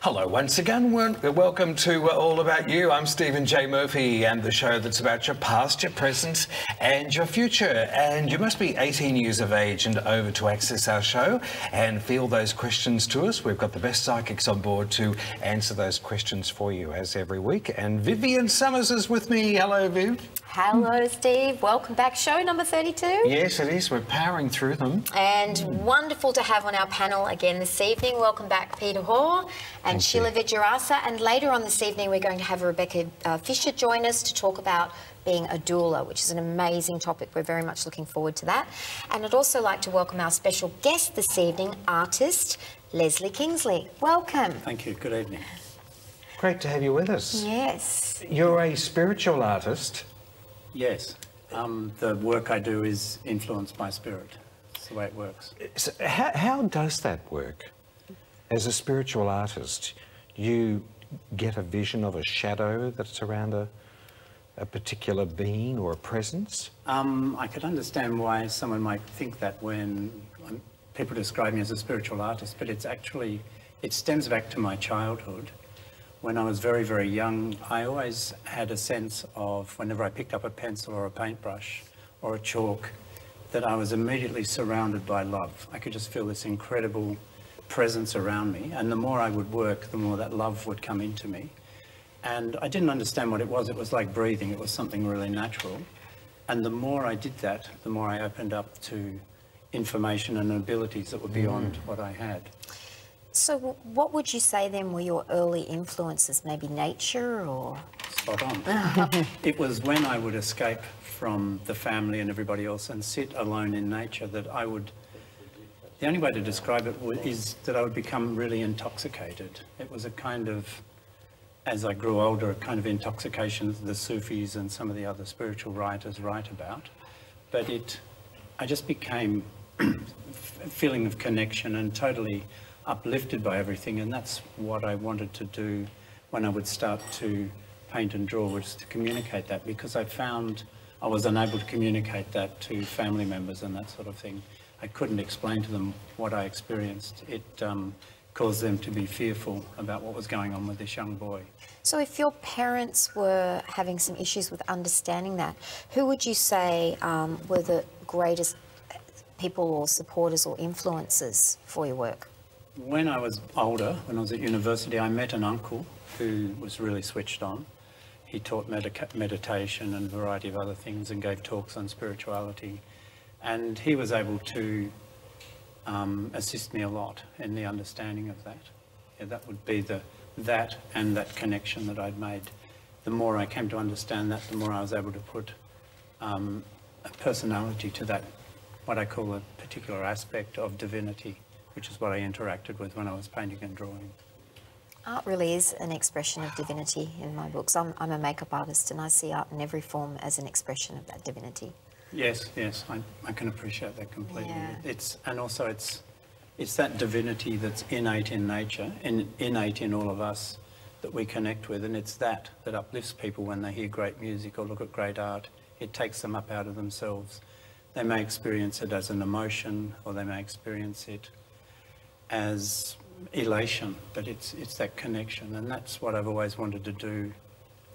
Hello once again. Welcome to All About You. I'm Stephen J. Murphy, and the show that's about your past, your present and your future. And you must be 18 years of age and over to access our show and field those questions to us. We've got the best psychics on board to answer those questions for you as every week. And Vivian Summers is with me. Hello, Viv. Hello, Steve. Welcome back. Show number 32. Yes, it is. We're powering through them. And wonderful to have on our panel again this evening. Welcome back, Peter Hoare and Sheila Vidyarasa. And later on this evening, we're going to have Rebecca Fisher join us to talk about being a doula, which is an amazing topic. We're very much looking forward to that. And I'd also like to welcome our special guest this evening, artist Leslie Kingsley. Welcome. Thank you. Good evening. Great to have you with us. Yes. You're a spiritual artist. Yes. The work I do is influenced by spirit. That's the way it works. So how does that work? As a spiritual artist, you get a vision of a shadow that's around a particular being or a presence? I could understand why someone might think that when people describe me as a spiritual artist, but it's actually, it stems back to my childhood. When I was very, very young, I always had a sense of, whenever I picked up a pencil or a paintbrush or a chalk, that I was immediately surrounded by love. I could just feel this incredible presence around me, and the more I would work, the more that love would come into me. And I didn't understand what it was. It was like breathing. It was something really natural. And the more I did that, the more I opened up to information and abilities that were beyond what I had. So what would you say then were your early influences? Maybe nature or...? Spot on. It was when I would escape from the family and everybody else and sit alone in nature that I would... The only way to describe it is that I would become really intoxicated. It was a kind of, as I grew older, a kind of intoxication that the Sufis and some of the other spiritual writers write about. But I just became a feeling of connection and totally uplifted by everything, and that's what I wanted to do when I would start to paint and draw, was to communicate that, because I found I was unable to communicate that to family members and that sort of thing. I couldn't explain to them what I experienced. It caused them to be fearful about what was going on with this young boy. So if your parents were having some issues with understanding that, who would you say were the greatest people or supporters or influences for your work? When I was older, when I was at university, I met an uncle who was really switched on. He taught meditation and a variety of other things and gave talks on spirituality. And he was able to assist me a lot in the understanding of that. Yeah, that would be that and that connection that I'd made. The more I came to understand that, the more I was able to put a personality to that, what I call a particular aspect of divinity, which is what I interacted with when I was painting and drawing. Art really is an expression of divinity in my books. I'm a makeup artist and I see art in every form as an expression of that divinity. Yes, yes, I can appreciate that completely. Yeah. It's that divinity that's innate in nature, innate in all of us, that we connect with, and it's that uplifts people when they hear great music or look at great art. It takes them up out of themselves. They may experience it as an emotion, or they may experience it as elation, but it's that connection, and that's what I've always wanted to do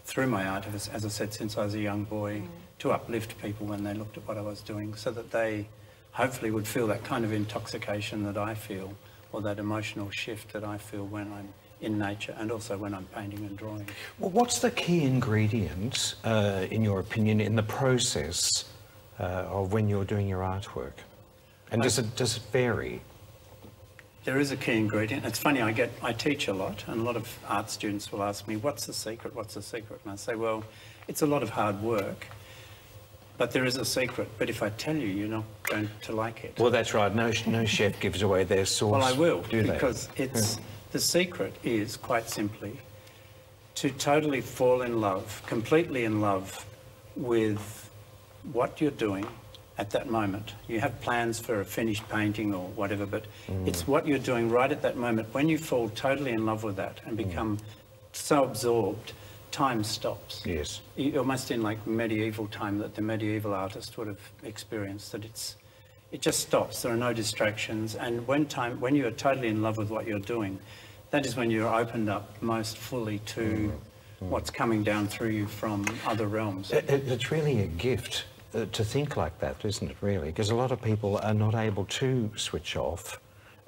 through my art, as I said, since I was a young boy, to uplift people when they looked at what I was doing, so that they hopefully would feel that kind of intoxication that I feel, or that emotional shift that I feel when I'm in nature and also when I'm painting and drawing. Well, what's the key ingredient, in your opinion, in the process of when you're doing your artwork? And does it vary? There is a key ingredient. It's funny, I teach a lot, and a lot of art students will ask me, what's the secret, what's the secret? And I say, well, it's a lot of hard work, but there is a secret. But if I tell you, you're not going to like it. Well, that's right. No chef gives away their sauce. Well, I will, do they? Because the secret is, quite simply, to totally fall in love, completely in love with what you're doing at that moment. You have plans for a finished painting or whatever, but it's what you're doing right at that moment. When you fall totally in love with that and become so absorbed, time stops. Yes. You're almost in like medieval time that the medieval artist would have experienced, that it just stops. There are no distractions. And when you are totally in love with what you're doing, that is when you're opened up most fully to what's coming down through you from other realms. It's really a gift to think like that, isn't it, really? Because a lot of people are not able to switch off.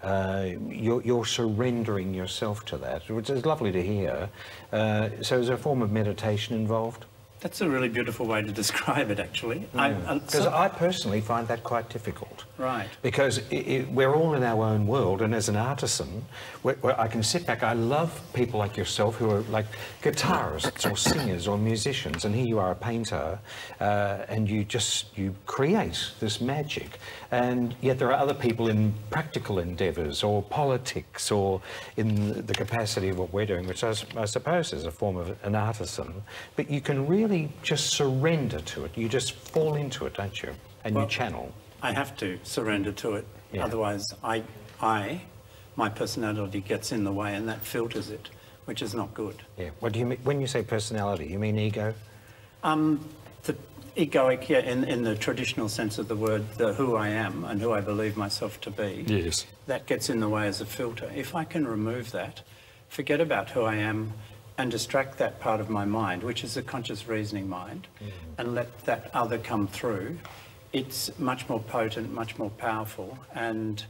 You're surrendering yourself to that, which is lovely to hear. So is there a form of meditation involved? That's a really beautiful way to describe it, actually. Because I personally find that quite difficult. Right. Because we're all in our own world, and as an artisan, where I can sit back, I love people like yourself who are like guitarists or singers or musicians, and here you are a painter, and you create this magic. And yet there are other people in practical endeavours or politics or in the capacity of what we're doing, which I suppose is a form of an artisan. But you can really just surrender to it. You just fall into it, don't you? And you channel. I have to surrender to it. Yeah. Otherwise, my personality gets in the way, and that filters it, which is not good. Yeah. What do you mean when you say personality? You mean ego? The egoic, yeah, in the traditional sense of the word, the who I am and who I believe myself to be. Yes. That gets in the way as a filter. If I can remove that, forget about who I am, and distract that part of my mind, which is the conscious reasoning mind, and let that other come through, it's much more potent, much more powerful, and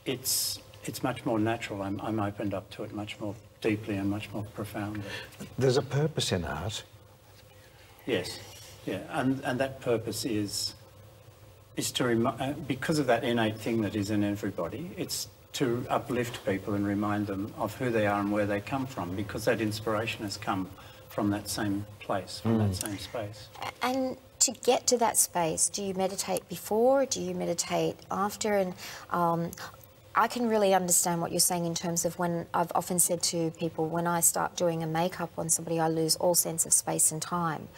it's much more natural. I'm opened up to it much more deeply and much more profoundly. There's a purpose in art. Yes, yeah, and that purpose is to because of that innate thing that is in everybody, it's to uplift people and remind them of who they are and where they come from, because that inspiration has come from that same place, from that same space. And to get to that space, do you meditate before? Do you meditate after? And I can really understand what you're saying in terms of when I've often said to people, when I start doing a makeup on somebody, I lose all sense of space and time.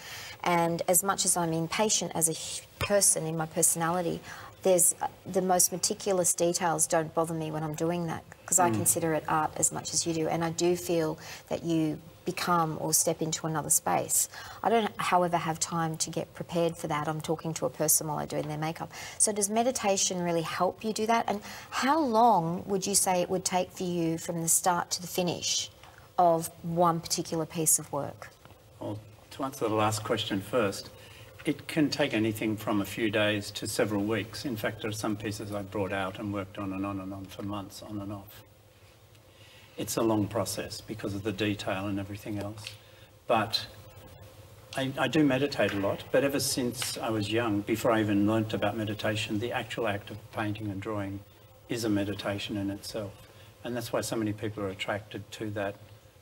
And as much as I'm impatient as a person in my personality, there's the most meticulous details don't bother me when I'm doing that, because I consider it art as much as you do, and I do feel that you become or step into another space. I don't, however, have time to get prepared for that. I'm talking to a person while I'm doing their makeup. So does meditation really help you do that? And how long would you say it would take for you from the start to the finish of one particular piece of work? Well, to answer the last question first, it can take anything from a few days to several weeks. In fact, there are some pieces I brought out and worked on and on for months, on and off. It's a long process because of the detail and everything else. But I do meditate a lot, but ever since I was young, before I even learnt about meditation, the actual act of painting and drawing is a meditation in itself. And that's why so many people are attracted to that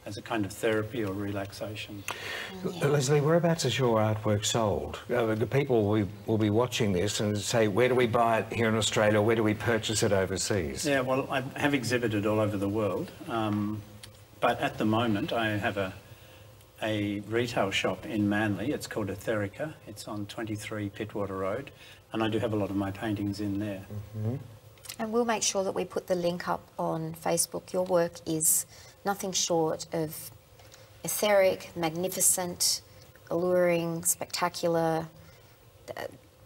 as a kind of therapy or relaxation. Leslie, whereabouts is your artwork sold? The people will be watching this and say, where do we buy it here in Australia, or where do we purchase it overseas? Yeah, well, I have exhibited all over the world, but at the moment I have a retail shop in Manly. It's called Etherica. It's on 23 Pittwater Road, and I do have a lot of my paintings in there. And we'll make sure that we put the link up on Facebook. Your work is nothing short of etheric, magnificent, alluring, spectacular,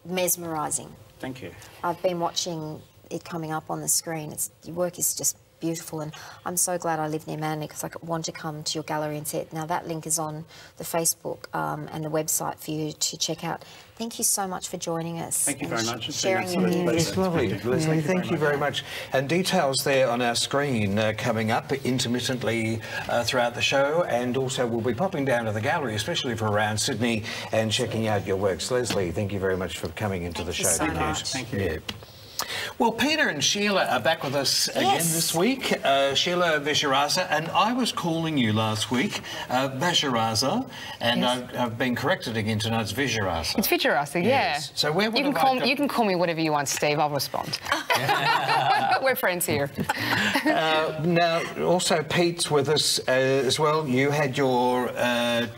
mesmerising. Thank you. I've been watching it coming up on the screen. Your work is just beautiful, and I'm so glad I live near Manly because I want to come to your gallery and see it. Now that link is on the Facebook and the website for you to check out. Thank you so much for joining us. Thank you very much. Sharing your views. It's lovely, Leslie. Thank you very much. And details there on our screen coming up intermittently throughout the show, and also we'll be popping down to the gallery, especially for around Sydney, and checking out your works. Leslie, thank you very much for coming into the show. Thank you so much. Thank you. Yeah. Well, Peter and Sheila are back with us again this week. Sheila Vajaraza, and I was calling you last week Vajaraza, and I've been corrected again tonight. It's Vajaraza. It's Vajaraza, yeah. Yes. So where would you can call me whatever you want, Steve. I'll respond. We're friends here. Now, also Pete's with us as well. You had your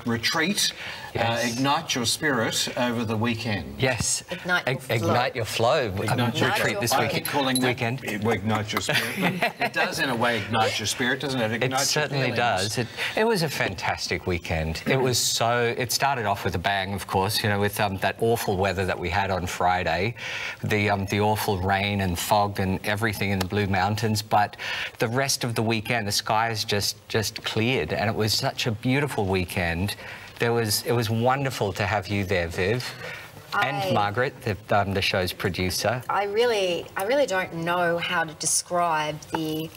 retreat. Ignite Your Spirit over the weekend. Yes. Ignite Your Flow. Ignite Your Flow. Ignite Your retreat this Flow. keep calling that weekend. It ignites your spirit. It does, in a way, ignite your spirit, doesn't it? It certainly does. It was a fantastic weekend. It was so... It started off with a bang, of course, you know, with that awful weather that we had on Friday, the awful rain and fog and everything in the Blue Mountains. But the rest of the weekend, the skies just cleared, and it was such a beautiful weekend. It was wonderful to have you there, Viv. And Margaret, the show's producer. I really don't know how to describe the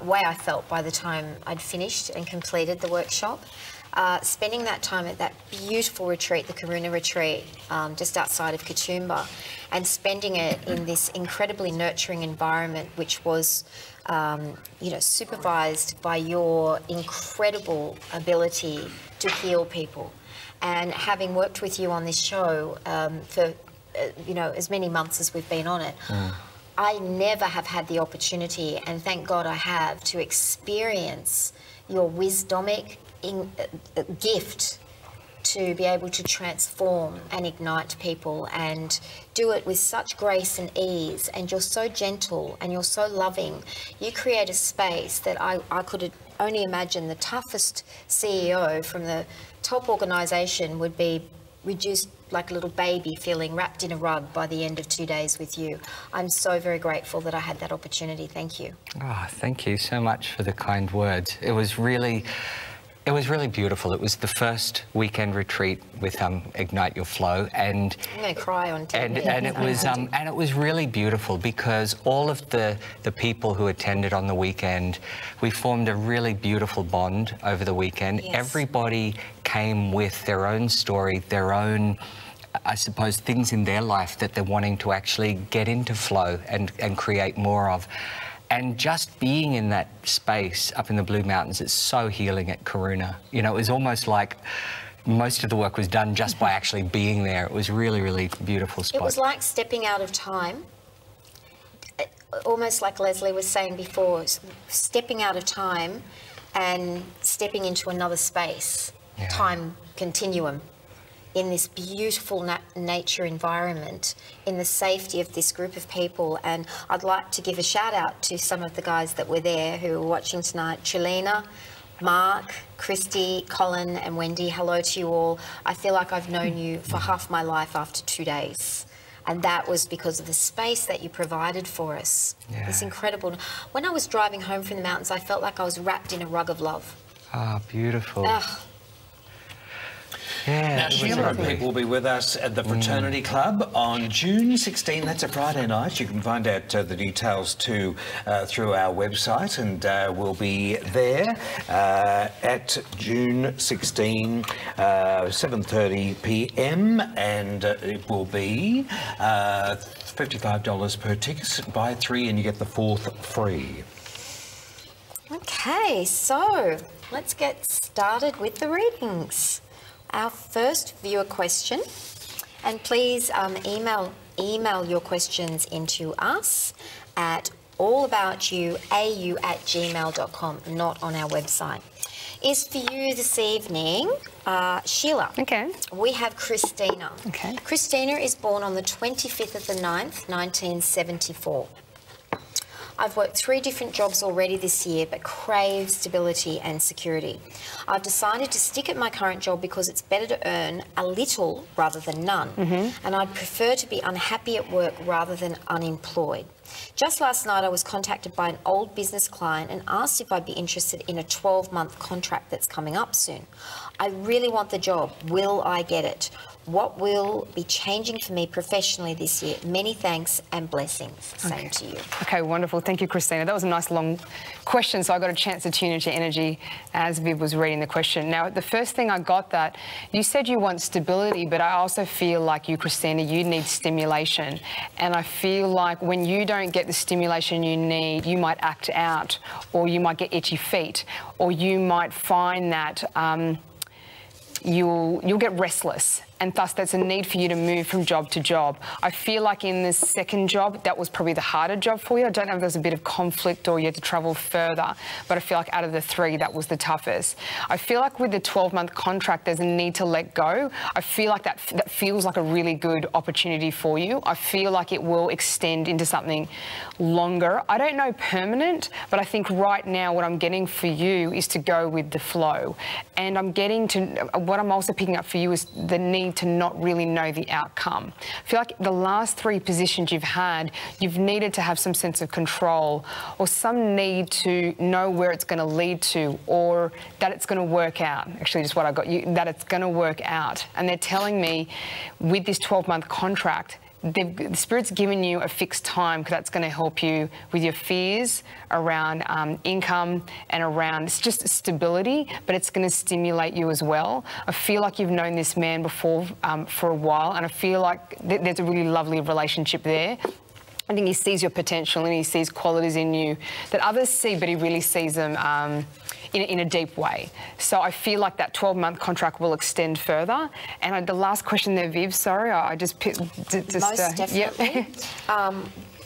way I felt by the time I'd finished and completed the workshop. Spending that time at that beautiful retreat, the Karuna retreat, just outside of Katoomba, and spending it in this incredibly nurturing environment, which was, you know, supervised by your incredible ability to heal people. And having worked with you on this show for, you know, as many months as we've been on it, I never have had the opportunity, and thank God I have, to experience your wisdomic gift to be able to transform and ignite people and do it with such grace and ease. And you're so gentle and you're so loving. You create a space that I could only imagine the toughest CEO from the top organisation would be reduced like a little baby, feeling wrapped in a rug by the end of 2 days with you. I'm so very grateful that I had that opportunity. Thank you. Oh, thank you so much for the kind words. It was really beautiful. It was the first weekend retreat with Ignite Your Flow, and I'm going to cry on TV. And it was really beautiful because all of the people who attended on the weekend, we formed a really beautiful bond over the weekend. Yes. Everybody came with their own story, their own, I suppose, things in their life that they're wanting to actually get into flow and create more of. And just being in that space up in the Blue Mountains, it's so healing at Karuna. You know, it was almost like most of the work was done just by actually being there. It was really, really beautiful spot. It was like stepping out of time, almost like Leslie was saying before, stepping out of time and stepping into another space, time continuum, in this beautiful nature environment, in the safety of this group of people. And I'd like to give a shout out to some of the guys that were there who were watching tonight. Chelina, Mark, Christy, Colin and Wendy, hello to you all. I feel like I've known you for half my life after 2 days. And that was because of the space that you provided for us. Yeah. It's incredible. When I was driving home from the mountains, I felt like I was wrapped in a rug of love. Ah, beautiful. Yeah, now, Sheila and Pete will be with us at the Fraternity Club on June 16. That's a Friday night. You can find out the details too through our website, and we'll be there at June 16, 7:30 p.m. and it will be $55 per ticket. Buy 3 and you get the 4th free. Okay, so let's get started with the readings. Our first viewer question, and please email your questions into us at allaboutyouau@gmail.com, not on our website, is for you this evening, Sheila. Okay. We have Christina. Okay. Christina is born on the 25th of the 9th, 1974. I've worked 3 different jobs already this year, but crave stability and security. I've decided to stick at my current job because it's better to earn a little rather than none. And I'd prefer to be unhappy at work rather than unemployed. Just last night, I was contacted by an old business client and asked if I'd be interested in a 12-month contract that's coming up soon. I really want the job. Will I get it? What will be changing for me professionally this year? Many thanks and blessings. Same to you. Okay, wonderful. Thank you, Christina. That was a nice long question, so I got a chance to tune into energy as Viv was reading the question. Now, the first thing I got that, you said you want stability, but I also feel like you, Christina, you need stimulation. And I feel like when you don't get the stimulation you need, you might act out, or you might get itchy feet, or you might find that you'll get restless. and thus there's a need for you to move from job to job. I feel like in this second job, that was probably the harder job for you. I don't know if there's a bit of conflict or you had to travel further, but I feel like out of the three, that was the toughest. I feel like with the 12-month contract, there's a need to let go. I feel like that feels like a really good opportunity for you. I feel like it will extend into something longer. I don't know permanent, but I think right now what I'm getting for you is to go with the flow. And I'm getting to, what I'm also picking up for you is the need to not really know the outcome. I feel like the last three positions you've had, you've needed to have some sense of control or some need to know where it's going to lead to or that it's going to work out. Actually, just what I got you, that it's going to work out. And they're telling me with this 12-month contract, the Spirit's given you a fixed time because that's going to help you with your fears around income and around just stability, but it's going to stimulate you as well. I feel like you've known this man before for a while, and I feel like there's a really lovely relationship there. I think he sees your potential and he sees qualities in you that others see, but he really sees them in a deep way. So I feel like that 12-month contract will extend further. And the last question there, Viv, sorry, I just... Most definitely. Yep.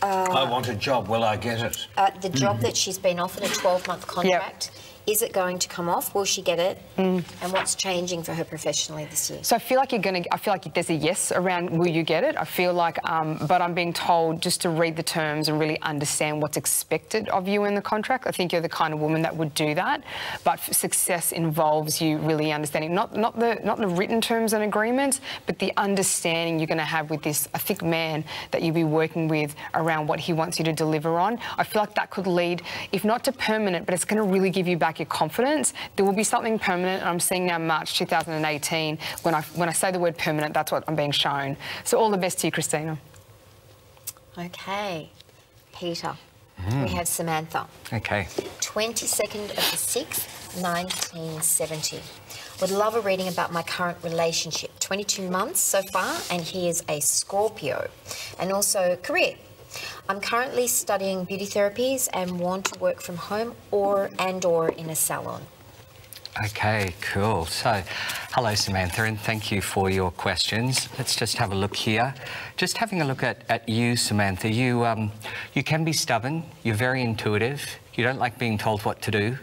I want a job, will I get it? The job that she's been offered, a 12-month contract, is it going to come off? Will she get it? And what's changing for her professionally this year? So I feel like I feel like there's a yes around will you get it? I feel like, but I'm being told just to read the terms and really understand what's expected of you in the contract. I think you're the kind of woman that would do that. But success involves you really understanding, not the written terms and agreements, but the understanding you're going to have with this, I think, man that you'll be working with around what he wants you to deliver on. I feel like that could lead, if not to permanent, but it's going to really give you back your confidence. There will be something permanent, and I'm seeing now March 2018. When I say the word permanent, that's what I'm being shown. So all the best to you, Christina. Okay, Peter. We have Samantha. Okay. 22nd of the 6th, 1970. Would love a reading about my current relationship. 22 months so far, and he is a Scorpio. And also career. I'm currently studying beauty therapies and want to work from home or in a salon. Okay, cool. So, hello Samantha, and thank you for your questions. Let's just have a look here. Just having a look at you, Samantha. You can be stubborn. You're very intuitive. You don't like being told what to do.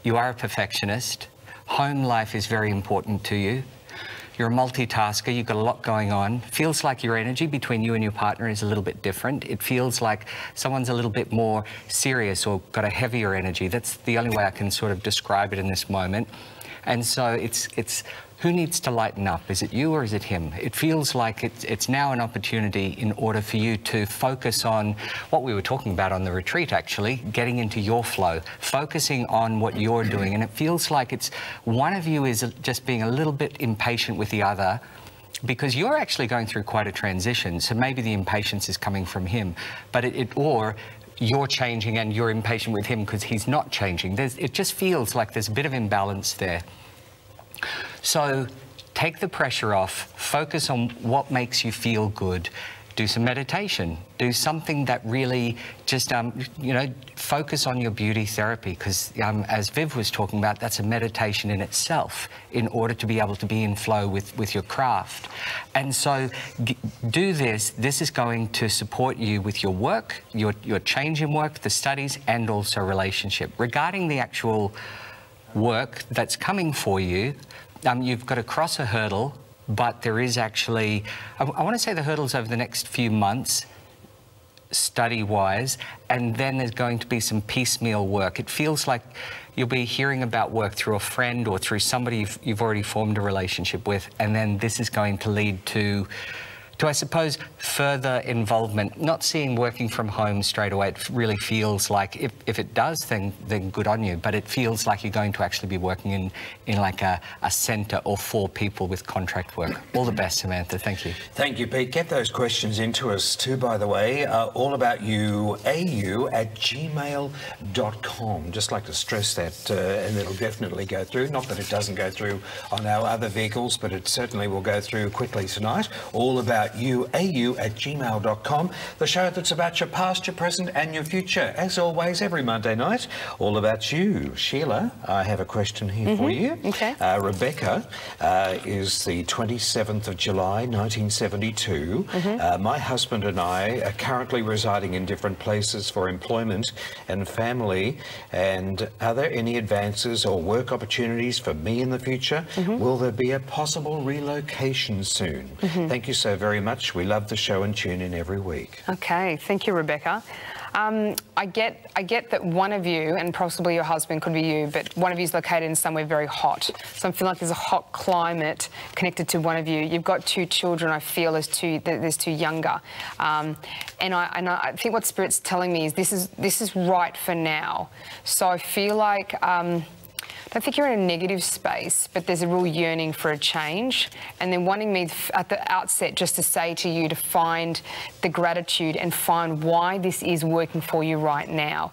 You are a perfectionist. Home life is very important to you. You're a multitasker, you've got a lot going on. Feels like your energy between you and your partner is a little bit different. It feels like someone's a little bit more serious or got a heavier energy. That's the only way I can sort of describe it in this moment. And so it's who needs to lighten up? Is it you or is it him? It feels like it's now an opportunity in order for you to focus on what we were talking about on the retreat, actually, getting into your flow, focusing on what you're doing. And it feels like it's one of you is just being a little bit impatient with the other because you're actually going through quite a transition. So maybe the impatience is coming from him, but or you're changing and you're impatient with him because he's not changing. It just feels like there's a bit of imbalance there. So take the pressure off, focus on what makes you feel good, do some meditation, do something that really just, focus on your beauty therapy because as Viv was talking about, that's a meditation in itself in order to be able to be in flow with your craft. And so do this. This is going to support you with your work, your change in work, the studies, and also relationship. Regarding the actual work that's coming for you, you've got to cross a hurdle, but there is actually, I want to say the hurdle's over the next few months, study-wise, and then there's going to be some piecemeal work. It feels like you'll be hearing about work through a friend or through somebody you've already formed a relationship with, and then this is going to lead to I suppose, further involvement. Not seeing working from home straight away, it really feels like, if it does, then good on you, but it feels like you're going to actually be working in like a centre or for people with contract work. All the best, Samantha. Thank you. Thank you, Pete. Get those questions into us too, by the way. All about you, au@gmail.com. Just like to stress that, and it'll definitely go through. Not that it doesn't go through on our other vehicles, but it certainly will go through quickly tonight. All about aboutyouau@gmail.com. The show that's about your past, your present and your future. As always, every Monday night, all about you. Sheila, I have a question here for you. Okay. Rebecca is the 27th of July, 1972. My husband and I are currently residing in different places for employment and family. And are there any advances or work opportunities for me in the future? Will there be a possible relocation soon? Thank you so very much. We love the show and tune in every week. Okay, thank you, Rebecca. I get that one of you, and possibly your husband could be you, but one of you is located in somewhere very hot. So I feel like there's a hot climate connected to one of you. You've got two children. I feel there's two younger, and I think what Spirit's telling me is this is right for now. So I feel like. I don't think you're in a negative space, but there's a real yearning for a change, and then wanting me at the outset just to say to you to find the gratitude and find why this is working for you right now.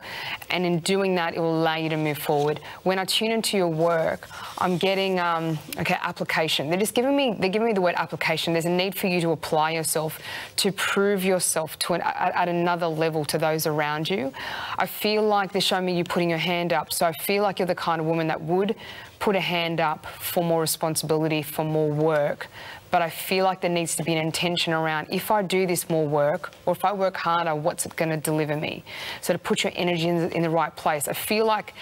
And in doing that, it will allow you to move forward. When I tune into your work, I'm getting, application. They're giving me the word application. There's a need for you to apply yourself, to prove yourself at another level to those around you. I feel like they're showing me you putting your hand up, so I feel like you're the kind of woman that would put a hand up for more responsibility, for more work. But I feel like there needs to be an intention around, if I do this more work, or if I work harder, what's it going to deliver me? So to put your energy in the right place. I don't feel like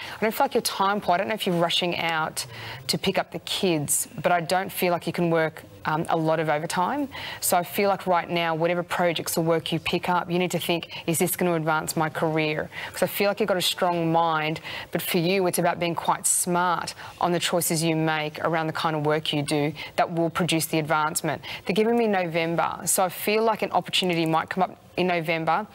you're time poor. I don't know if you're rushing out to pick up the kids, but I don't feel like you can work a lot of overtime. So I feel like right now, whatever projects or work you pick up, you need to think, is this going to advance my career? Because I feel like you've got a strong mind, but for you, it's about being quite smart on the choices you make around the kind of work you do that will produce the advancement. They're giving me November, so I feel like an opportunity might come up in November.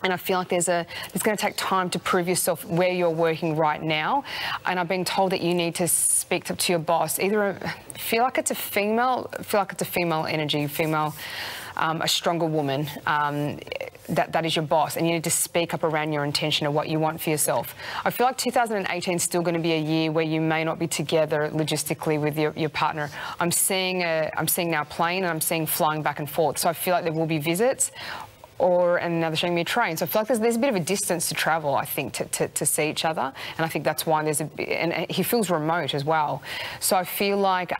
And I feel like it's going to take time to prove yourself where you're working right now. And I've been told that you need to speak up to your boss. Either feel like it's a female energy, a stronger woman. That is your boss, and you need to speak up around your intention of what you want for yourself. I feel like 2018 is still going to be a year where you may not be together logistically with your partner. I'm seeing now a plane, and I'm seeing flying back and forth. So I feel like there will be visits. And now they're showing me a train. So I feel like there's a bit of a distance to travel, I think, to see each other. And I think that's why and he feels remote as well. So I feel like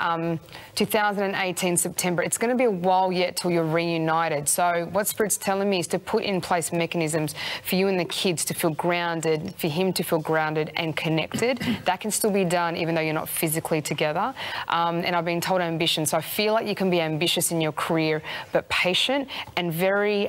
2018 September, it's going to be a while yet till you're reunited. So what Spirit's telling me is to put in place mechanisms for you and the kids to feel grounded, for him to feel grounded and connected. That can still be done even though you're not physically together. And I've been told ambition. So I feel like you can be ambitious in your career, but patient and very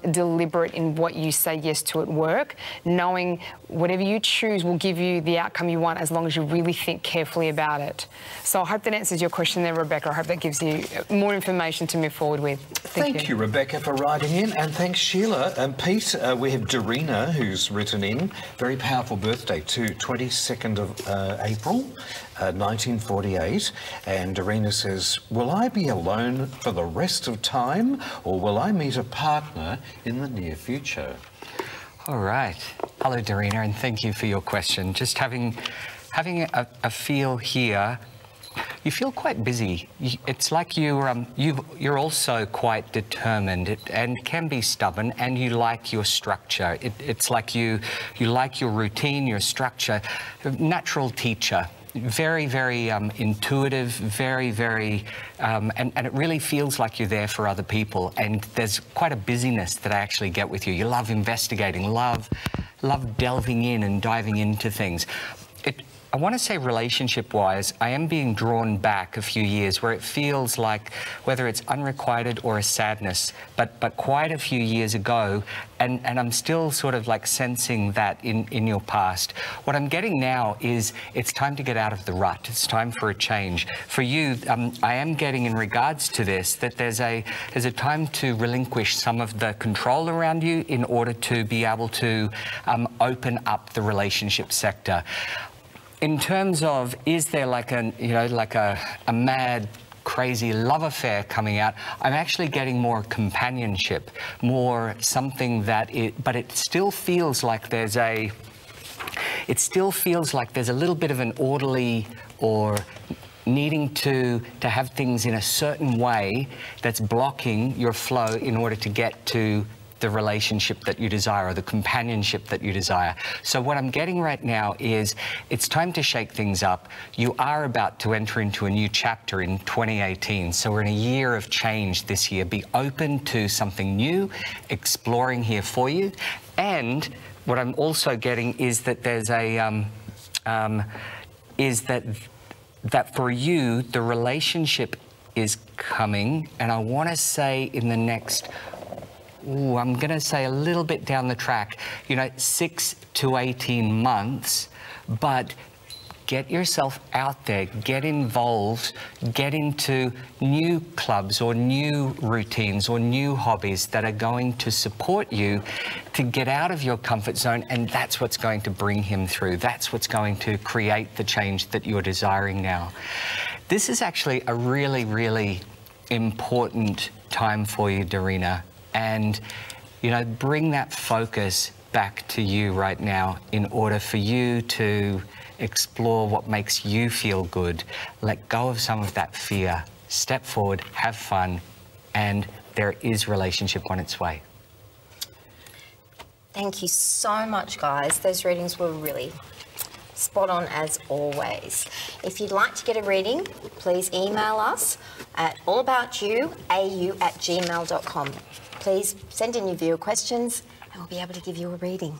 deliberate in what you say yes to at work, knowing whatever you choose will give you the outcome you want as long as you really think carefully about it. So I hope that answers your question there, Rebecca. I hope that gives you more information to move forward with. Thank you, Rebecca, for writing in, and thanks, Sheila. And Pete, we have Dorina, who's written in. Very powerful birthday too, 22nd of April, 1948. And Dorina says, will I be alone for the rest of time, or will I meet a partner in the near future? All right. Hello, Dorina, and thank you for your question. Just having a feel here. You feel quite busy. It's like you're also quite determined and can be stubborn, and you like your structure. It's like you like your routine, your structure. Natural teacher. Very, very intuitive, very, very, and it really feels like you're there for other people. And there's quite a busyness that I actually get with you. You love investigating, love delving in and diving into things. I want to say relationship-wise, I am being drawn back a few years where it feels like, whether it's unrequited or a sadness, but quite a few years ago, and I'm still sort of like sensing that in your past. What I'm getting now is it's time to get out of the rut. It's time for a change. For you, I am getting in regards to this that there's a time to relinquish some of the control around you in order to be able to open up the relationship sector. In terms of, is there like a mad, crazy love affair coming out? I'm actually getting more companionship, more something but it still feels like there's a little bit of an orderly or needing to have things in a certain way that's blocking your flow in order to get to the relationship that you desire or the companionship that you desire. So what I'm getting right now is it's time to shake things up. You are about to enter into a new chapter in 2018. So we're in a year of change this year. Be open to something new, exploring here for you. And what I'm also getting is that there's a, that for you, the relationship is coming. And I want to say in the next, I'm going to say a little bit down the track, 6 to 18 months, but get yourself out there, get involved, get into new clubs or new routines or new hobbies that are going to support you to get out of your comfort zone, and that's what's going to bring him through. That's what's going to create the change that you're desiring now. This is actually a really, really important time for you, Darina. And, bring that focus back to you right now in order for you to explore what makes you feel good. Let go of some of that fear. Step forward, have fun, and there is relationship on its way. Thank you so much, guys. Those readings were really spot on as always. If you'd like to get a reading, please email us at allaboutyouau@gmail.com. Please send in your viewer questions and we'll be able to give you a reading.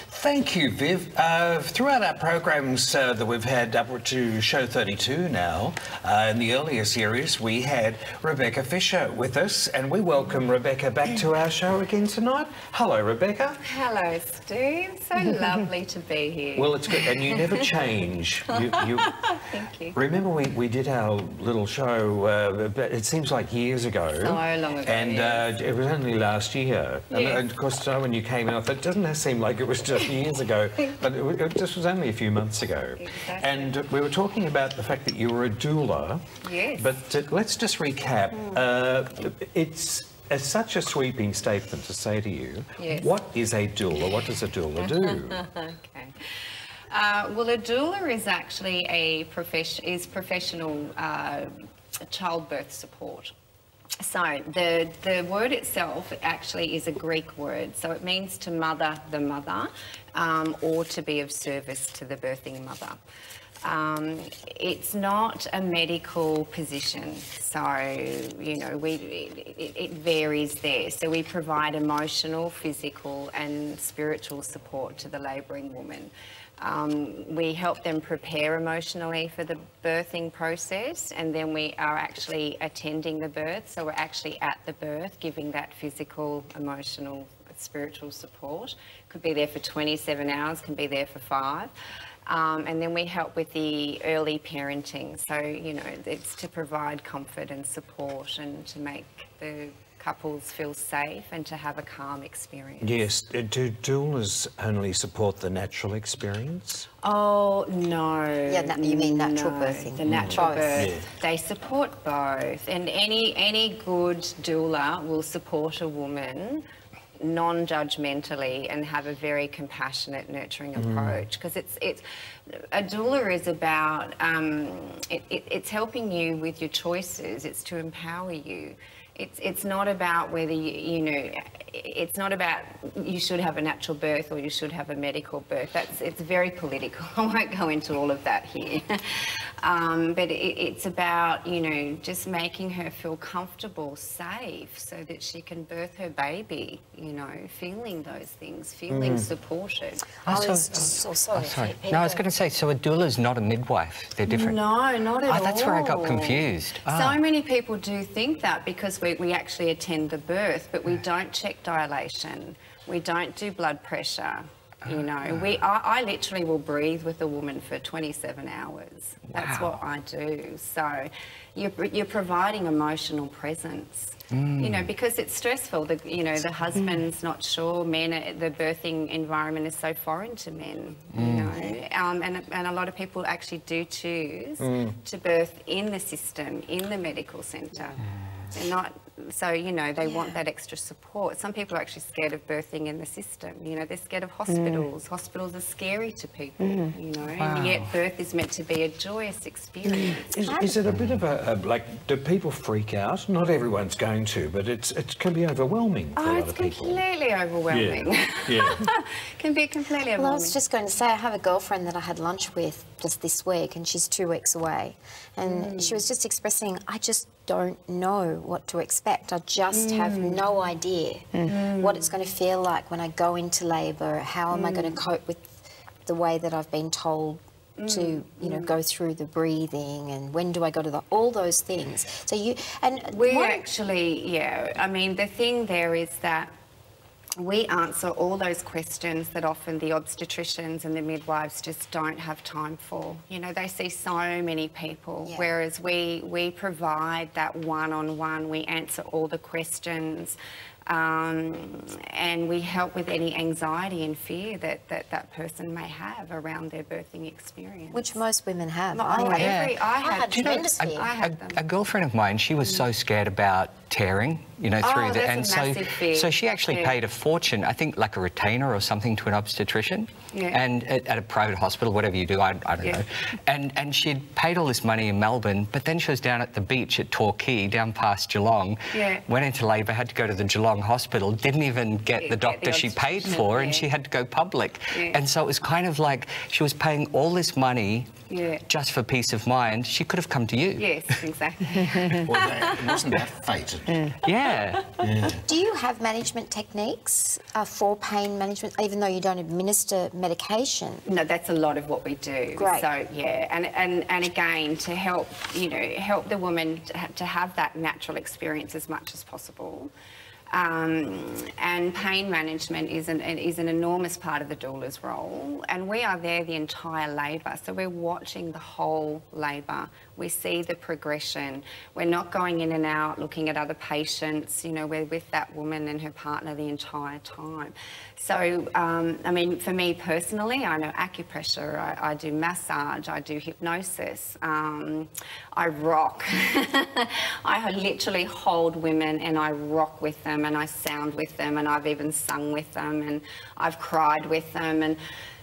Thank you, Viv. Throughout our programs that we've had up to show 32 now, in the earlier series, we had Rebecca Fisher with us, and we welcome Rebecca back to our show again tonight. Hello, Rebecca. Hello, Steve. So lovely to be here. Well, it's good, and you never change. Thank you. Remember we did our little show, but it seems like years ago. So long ago, and yes. It was only last year. Yes. And of course, when you came out, it doesn't seem like it was just years ago, but it just was only a few months ago. Exactly. And we were talking about the fact that you were a doula. Yes. But let's just recap. It's such a sweeping statement to say to you. Yes. What is a doula? What does a doula do? Okay. Well, a doula is actually professional childbirth support. So the word itself actually is a Greek word, so it means to mother the mother, or to be of service to the birthing mother. It's not a medical position, so it varies there. So we provide emotional, physical and spiritual support to the labouring woman. We help them prepare emotionally for the birthing process, and then we are actually attending the birth. So we're actually at the birth, giving that physical, emotional, spiritual support. Could be there for 27 hours, can be there for 5. And then we help with the early parenting. So, it's to provide comfort and support and to make the couples feel safe and to have a calm experience. Yes. Do doulas only support the natural experience? Oh, no. Yeah, you mean natural birthing. The natural birth. Yeah. They support both. And any good doula will support a woman non-judgmentally and have a very compassionate, nurturing approach, because it's a doula is about it's helping you with your choices. It's to empower you. It's not about whether it's not about you should have a natural birth or you should have a medical birth. It's very political. I won't go into all of that here. But it's about, just making her feel comfortable, safe, so that she can birth her baby, feeling those things, feeling supported. Sorry. No, I was going to say, so a doula is not a midwife. They're different. No, not at all. Oh, that's where I got confused. So many people do think that because we actually attend the birth, but we don't check dilation. We don't do blood pressure. I literally will breathe with a woman for 27 hours. That's what I do. So you're providing emotional presence. Because it's stressful. The husband's not sure. Men, the birthing environment is so foreign to men. And a lot of people actually do choose to birth in the system, in the medical centre. They're not So, you know, they want that extra support. Some people are actually scared of birthing in the system. You know, they're scared of hospitals. Hospitals are scary to people, you know, and yet birth is meant to be a joyous experience. Is it a bit of like, do people freak out? Not everyone's going to, but it can be overwhelming for a lot of people. It's completely overwhelming. Yeah. Can be completely overwhelming. Well, I was just going to say, I have a girlfriend that I had lunch with just this week, and she's 2 weeks away. And she was just expressing, I just don't know what to expect. I just have no idea what it's going to feel like when I go into labour. How am I going to cope with the way that I've been told to, you know, go through the breathing, and when do I go to all those things. So we actually, yeah, I mean, the thing there is that we answer all those questions that often the obstetricians and the midwives just don't have time for. You know, they see so many people, whereas we provide that one-on-one, we answer all the questions, and we help with any anxiety and fear that person may have around their birthing experience. Which most women have. I had tremendous fear. A girlfriend of mine, she was so scared about tearing, you know, through the... And so she actually paid a fortune, I think like a retainer or something, to an obstetrician, and at a private hospital, whatever you do, I don't know. And she'd paid all this money in Melbourne, but then she was down at the beach at Torquay, down past Geelong, went into labour, had to go to the Geelong hospital, didn't even get the doctor she paid for, and she had to go public. And so it was kind of like she was paying all this money just for peace of mind. She could have come to you. Yes, exactly. Wasn't that fated? Yeah. Do you have management techniques for pain management, even though you don't administer medication? No, that's a lot of what we do. Great. So yeah, and again, to help, you know, help the woman to have that natural experience as much as possible. And pain management is an enormous part of the doula's role, and we are there the entire labour, so we're watching the whole labour. We see the progression. We're not going in and out looking at other patients, you know, we're with that woman and her partner the entire time. So, I mean, for me personally, I know acupressure, I do massage, I do hypnosis, I rock. I literally hold women and I rock with them and I sound with them, and I've even sung with them, and I've cried with them.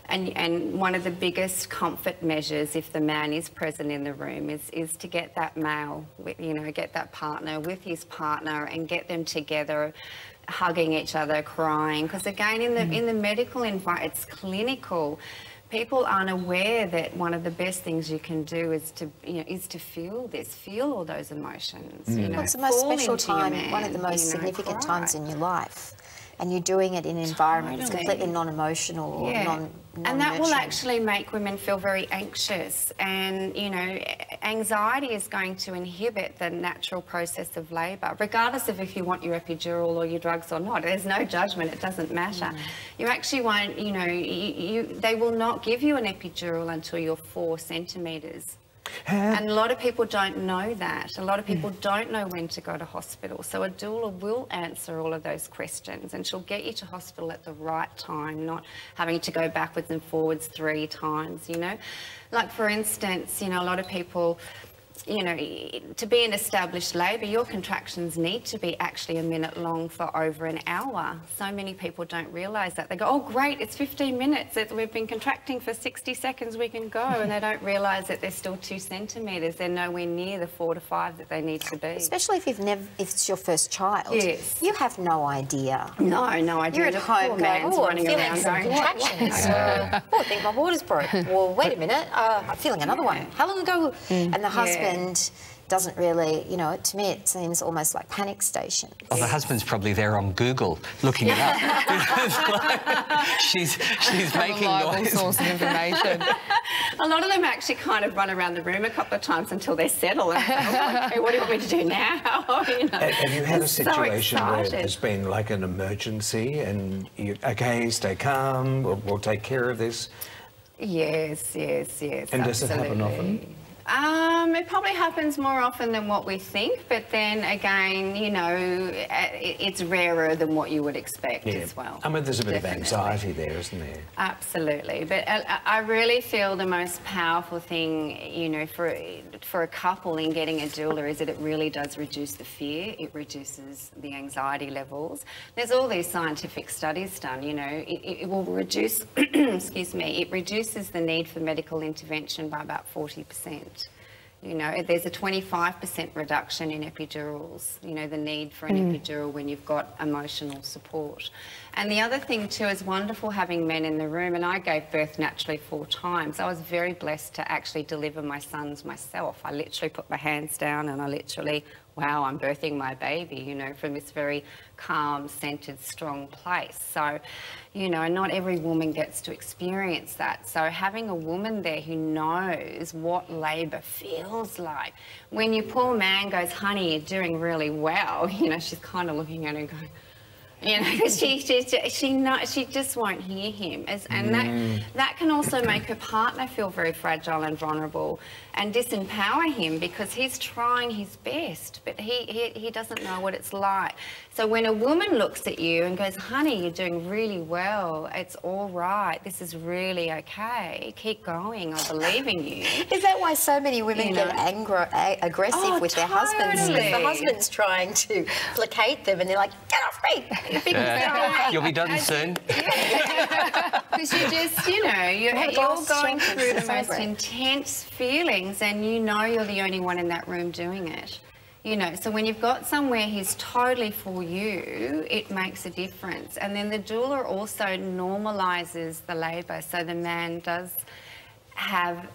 And one of the biggest comfort measures, if the man is present in the room, is to get that male, you know, get that partner with his partner and get them together, hugging each other, crying. Because again, in the medical environment, it's clinical. People aren't aware that one of the best things you can do is to feel all those emotions. You know, It's the most special time, one of the most significant times in your life. And you're doing it in an environment that's completely non-emotional or non-nurturing. And that will actually make women feel very anxious, and, you know, anxiety is going to inhibit the natural process of labour, regardless of if you want your epidural or your drugs or not. There's no judgment, it doesn't matter. You actually won't, you know, they will not give you an epidural until you're 4 centimetres. And a lot of people don't know that. A lot of people don't know when to go to hospital. So a doula will answer all of those questions, and she'll get you to hospital at the right time, not having to go backwards and forwards 3 times, you know. Like, for instance, you know, a lot of people, you know, to be in established labour, your contractions need to be actually a minute long for over an hour. So many people don't realise that. They go, oh, great, it's 15 minutes. We've been contracting for 60 seconds, we can go. And they don't realise that they're still 2 centimetres. They're nowhere near the 4 to 5 that they need to be. Especially if if it's your first child. Yes. You have no idea. No idea. You're at home going, oh, I'm feeling some contractions. Oh, I think my water's broke. Well, wait a minute, I'm feeling another one. How long ago? And the husband doesn't really, you know, to me it seems almost like panic station. Oh, the husband's probably there on Google looking it up. she's making noise. Source of information. A lot of them actually kind of run around the room a couple of times until they're settled. And oh, okay, what do you want me to do now? You know, have you had a situation so where there's been like an emergency and you, okay, stay calm, we'll take care of this? Yes, And does it happen often? It probably happens more often than what we think, but then again, you know, it's rarer than what you would expect as well. I mean, there's a bit Definitely. of anxiety there, isn't there? Absolutely, but I really feel the most powerful thing, you know, for a couple in getting a doula is that it really does reduce the fear. It reduces the anxiety levels. There's all these scientific studies done, you know, it will reduce, excuse me, it reduces the need for medical intervention by about 40%. You know, there's a 25% reduction in epidurals, you know, the need for an epidural when you've got emotional support. And the other thing too is wonderful having men in the room, and I gave birth naturally 4 times. I was very blessed to actually deliver my sons myself. I literally put my hands down and I literally, wow, I'm birthing my baby, you know, from this very calm, centered, strong place. So, you know, not every woman gets to experience that. So having a woman there who knows what labour feels like. When your poor man goes, honey, you're doing really well, you know, she's kind of looking at her and going, you know, because she just won't hear him, and that can also make her partner feel very fragile and vulnerable, and disempower him because he's trying his best, but he doesn't know what it's like. So when a woman looks at you and goes, "Honey, you're doing really well. It's all right. This is really okay. Keep going. I believe in you." Is that why so many women get aggressive with their husbands? Totally. Because the husband's trying to placate them, and they're like, "Get off me!" You'll be done soon. Because you just, you know, you're going through the most intense feelings, and you know you're the only one in that room doing it. You know, so when you've got somewhere who's totally for you, it makes a difference. And then the doula also normalises the labour, so the man does have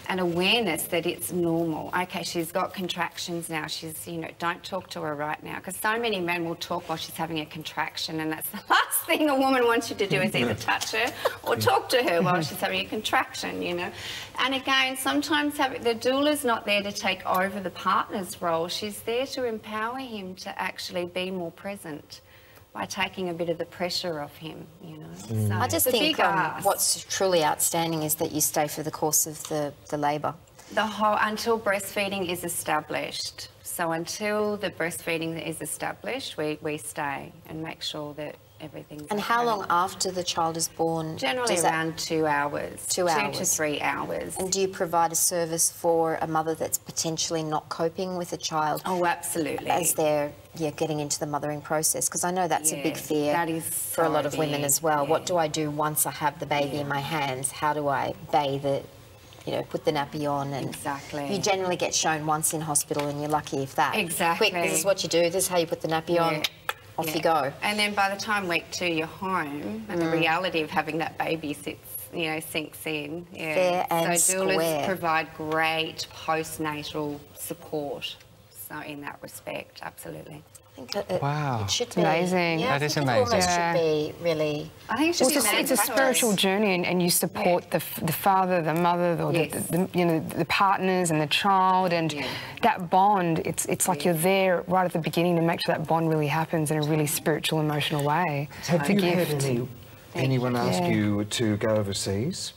an awareness that it's normal. Okay, she's got contractions now. She's, you know, don't talk to her right now. Because so many men will talk while she's having a contraction, and that's the last thing a woman wants you to do is either touch her or talk to her while she's having a contraction, you know. And again, sometimes the doula's not there to take over the partner's role. She's there to empower him to actually be more present by taking a bit of the pressure off him, you know. So I just think what's truly outstanding is that you stay for the course of the labour. Until breastfeeding is established. So until the breastfeeding is established, we stay and make sure that everything's And how long after the child is born? Generally around 2 hours. 2 hours. 2 to 3 hours. And do you provide a service for a mother that's potentially not coping with a child? Oh, absolutely. As they're getting into the mothering process? Because I know that's a big fear that is for a lot of women as well. Yeah. What do I do once I have the baby in my hands? How do I bathe it? You know, put the nappy on, and exactly. You generally get shown once in hospital, and you're lucky if that. Exactly. Quick, this is what you do. This is how you put the nappy on. Off you go. And then by the time week 2 you're home, and the reality of having that baby sinks in. Yeah. Fair and so doulas square. provide great postnatal support. So in that respect, absolutely. I think Wow. It should be Amazing. Yeah, That is I think amazing. It almost should be really. I think it should Well, be it's a spiritual journey, and you support the father, the mother, or Yes. the partners and the child, and that bond. It's like you're there right at the beginning to make sure that bond really happens in a really spiritual, emotional way. Have you had gift. anyone ask you to go overseas?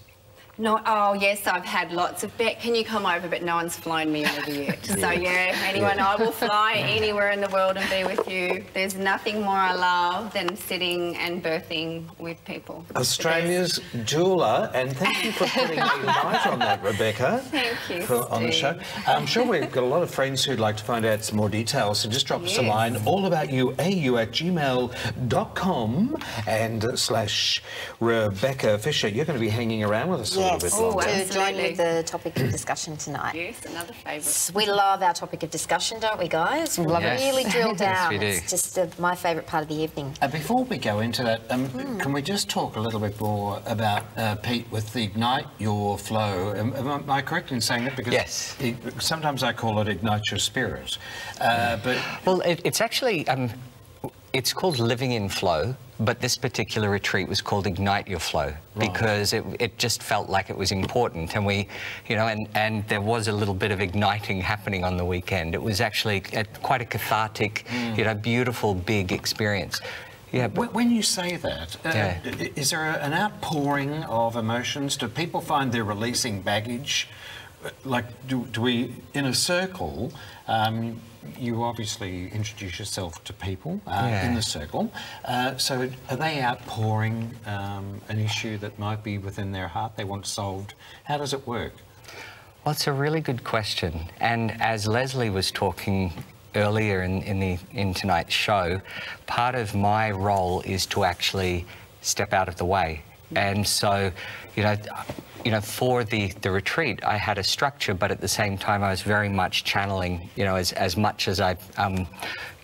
No, oh yes, I've had lots of can you come over, but no one's flown me over yet. So anyone, I will fly anywhere in the world and be with you. There's nothing more I love than sitting and birthing with people. Australia's doula, and thank you for putting a light on that, Rebecca. Thank you, On the show. I'm sure we've got a lot of friends who'd like to find out some more details, so just drop us a line, allaboutyouu@gmail.com and /Rebecca Fisher. You're going to be hanging around with us a little bit longer. To join with the topic of discussion tonight. Yes, another favourite. We love our topic of discussion, don't we, guys? We love it. really drill down. we do. It's just my favourite part of the evening. Before we go into that, can we just talk a little bit more about Pete with the Ignite Your Flow? Am I correct in saying that? Because Yes. Sometimes I call it Ignite Your Spirit. But Well, it's actually, it's called Living in Flow, but this particular retreat was called Ignite Your Flow because it just felt like it was important, and we, you know, and there was a little bit of igniting happening on the weekend. It was actually quite a cathartic, you know, beautiful, big experience. Yeah. when you say that, is there an outpouring of emotions? Do people find they're releasing baggage like, do we, in a circle, you obviously introduce yourself to people in the circle. So are they outpouring an issue that might be within their heart they want solved? How does it work? Well, it's a really good question. And as Leslie was talking earlier in tonight's show, part of my role is to actually step out of the way. And so, you know, for the retreat, I had a structure, but at the same time, I was very much channeling, you know, as much as I,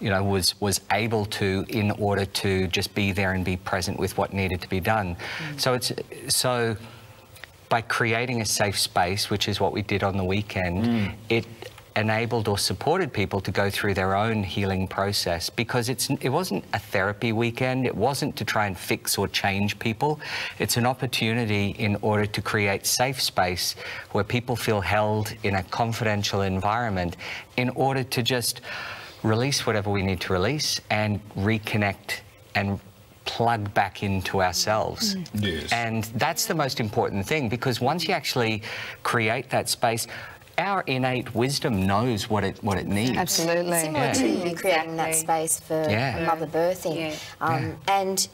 you know, was able to, in order to just be there and be present with what needed to be done. So by creating a safe space, which is what we did on the weekend, it enabled or supported people to go through their own healing process, because it wasn't a therapy weekend. It wasn't to try and fix or change people. It's an opportunity in order to create safe space where people feel held in a confidential environment in order to just release whatever we need to release and reconnect and plug back into ourselves. Yes. And that's the most important thing, because once you actually create that space, our innate wisdom knows what it needs. Absolutely. Similar to you creating that space for mother birthing. And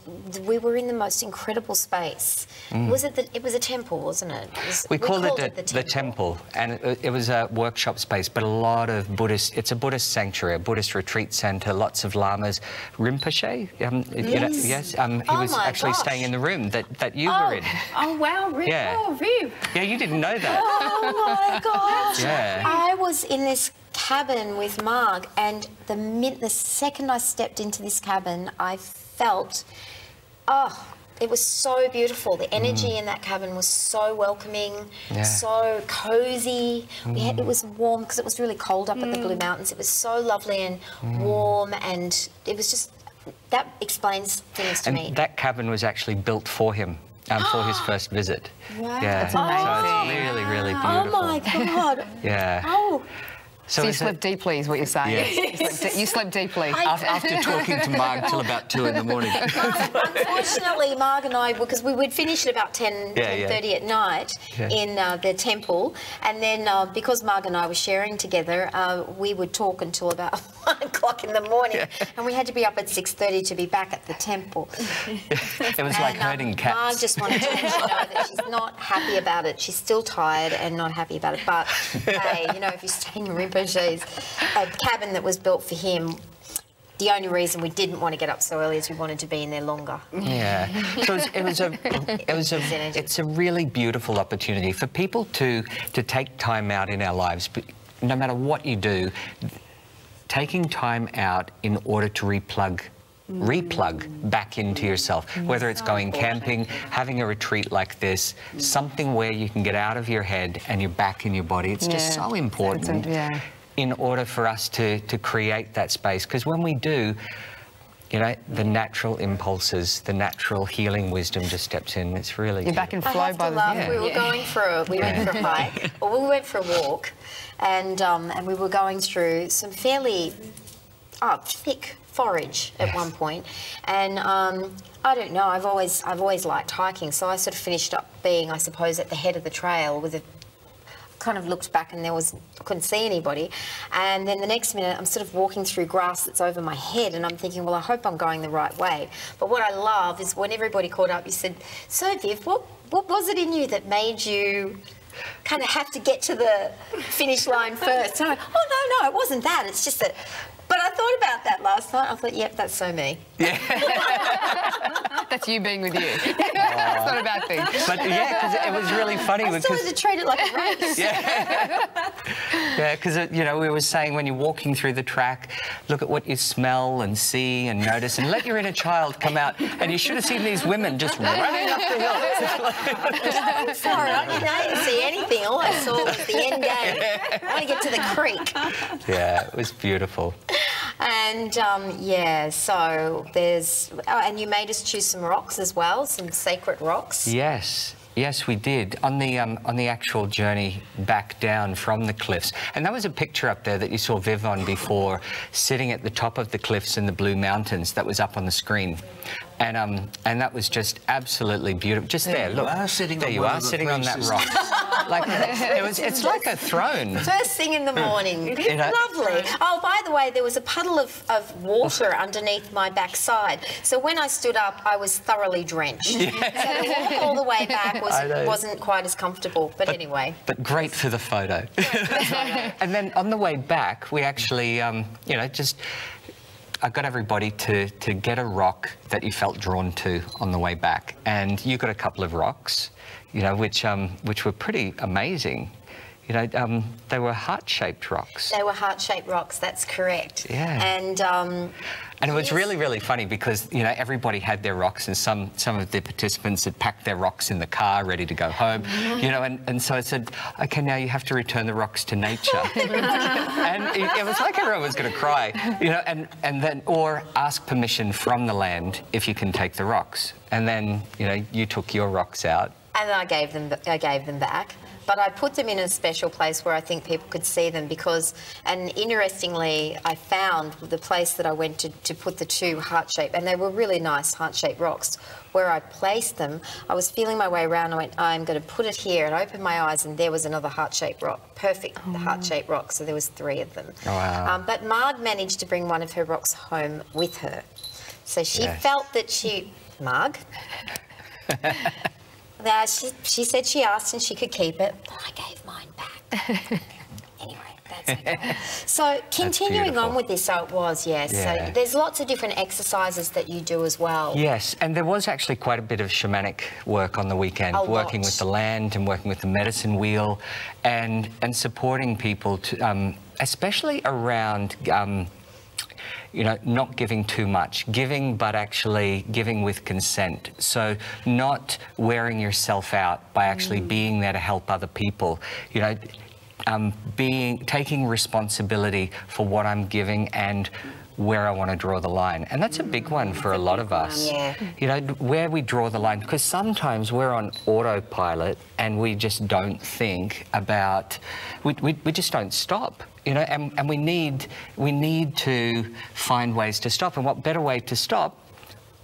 we were in the most incredible space. Was it it was a temple, wasn't it? We called it the temple, and it was a workshop space, but a lot of Buddhist, it's a Buddhist sanctuary, a Buddhist retreat centre, lots of lamas. Rinpoche, he was actually staying in the room that you were in. Oh, wow, really? Yeah. Oh, Viv. Yeah, you didn't know that. Oh my gosh! Yeah. I was in this cabin with Marg, and the second I stepped into this cabin, I felt, it was so beautiful. The energy in that cabin was so welcoming, so cozy. It was warm because it was really cold up at the Blue Mountains. It was so lovely and warm, and it was just, that explains things to me. That cabin was actually built for him. For his first visit. Wow. Yeah. That's amazing. So it's really, really beautiful. Oh my God. Yeah. Oh. So you slept deeply, is what you're saying. Yes. You slept deeply. After talking to Marg till about 2 in the morning. Unfortunately, Marg and I, because we would finish at about 10:30 at night in the temple, and then because Marg and I were sharing together, we would talk until about 1 o'clock in the morning, and we had to be up at 6:30 to be back at the temple. It was like herding cats. Marg just wanted to let you know that she's not happy about it. She's still tired and not happy about it. But hey, you know, if you're staying in Rinpoche's, a cabin that was built for him, the only reason we didn't want to get up so early is we wanted to be in there longer. Yeah. So it's a really beautiful opportunity for people to take time out in our lives. But no matter what you do, taking time out in order to replug back into yourself, whether it's going camping, having a retreat like this, something where you can get out of your head and you're back in your body. It's just so important in order for us to create that space. Because when we do, you know, the natural impulses, the natural healing wisdom just steps in. It's really You're back in flow by the time. We were going for a hike, or we went for a walk, and we were going through some fairly thick forage at one point, and I don't know, I've always liked hiking, so I sort of finished up being, I suppose, at the head of the trail with a kind of looked back and I couldn't see anybody, and then the next minute I'm sort of walking through grass that's over my head, and I'm thinking, well, I hope I'm going the right way. But what I love is when everybody caught up, you said, so Viv, what was it in you that made you kind of have to get to the finish line first? And I went, oh no, it wasn't that, it's just that. But I thought about that last night. I thought, yep, that's so me. Yeah. That's you being with you. That's not a bad thing. But yeah, because it was really funny. I started to treat it like a race. Yeah, because you know, we were saying when you're walking through the track, look at what you smell and see and notice, and let your inner child come out. And you should have seen these women just running up the hill. I'm sorry, I didn't see anything. All I saw was the end game. I want to get to the creek. Yeah, it was beautiful. And so there's, and you made us choose some rocks as well, some sacred rocks. Yes, we did on the actual journey back down from the cliffs. And that was a picture up there that you saw Viv on before, sitting at the top of the cliffs in the Blue Mountains. That was up on the screen, and that was just absolutely beautiful. Just there, look. You are sitting there on you one are of the sitting on that places. rock. Like it's like a throne. First thing in the morning. You know? Lovely. Oh, by the way, there was a puddle of water underneath my backside. So when I stood up, I was thoroughly drenched. So the walk all the way back wasn't quite as comfortable. But anyway. But great for the photo. And then on the way back, we actually, you know, I got everybody to get a rock that you felt drawn to on the way back. And you got a couple of rocks, you know, which were pretty amazing. You know, they were heart-shaped rocks. They were heart-shaped rocks, that's correct. Yeah. And it was really, really funny because, you know, everybody had their rocks and some of the participants had packed their rocks in the car ready to go home, you know, and so I said, OK, now you have to return the rocks to nature. And it was like everyone was going to cry, you know, and then, or ask permission from the land if you can take the rocks. And then, you know, you took your rocks out. And I gave them back. But I put them in a special place where I think people could see them because, and interestingly, I found the place that I went to put the two heart-shaped, and they were really nice heart-shaped rocks, where I placed them. I was feeling my way around, I went, I'm going to put it here, and I opened my eyes, and there was another heart-shaped rock, perfect heart-shaped rock, so there was 3 of them. Oh, wow. But Marg managed to bring one of her rocks home with her. So she felt that Marg... she said she asked and she could keep it, but I gave mine back. Anyway, that's okay. So continuing on with this, so it was, yes. So there's lots of different exercises that you do as well. Yes, and there was actually quite a bit of shamanic work on the weekend, working with the land and working with the medicine wheel and supporting people, to, especially around... you know, not giving too much, giving but actually giving with consent. So not wearing yourself out by actually being there to help other people. You know, taking responsibility for what I'm giving and where I want to draw the line. And that's a big one for a lot of us. You know, where we draw the line, because sometimes we're on autopilot and we just don't think about, we just don't stop. You know, and we need to find ways to stop. And what better way to stop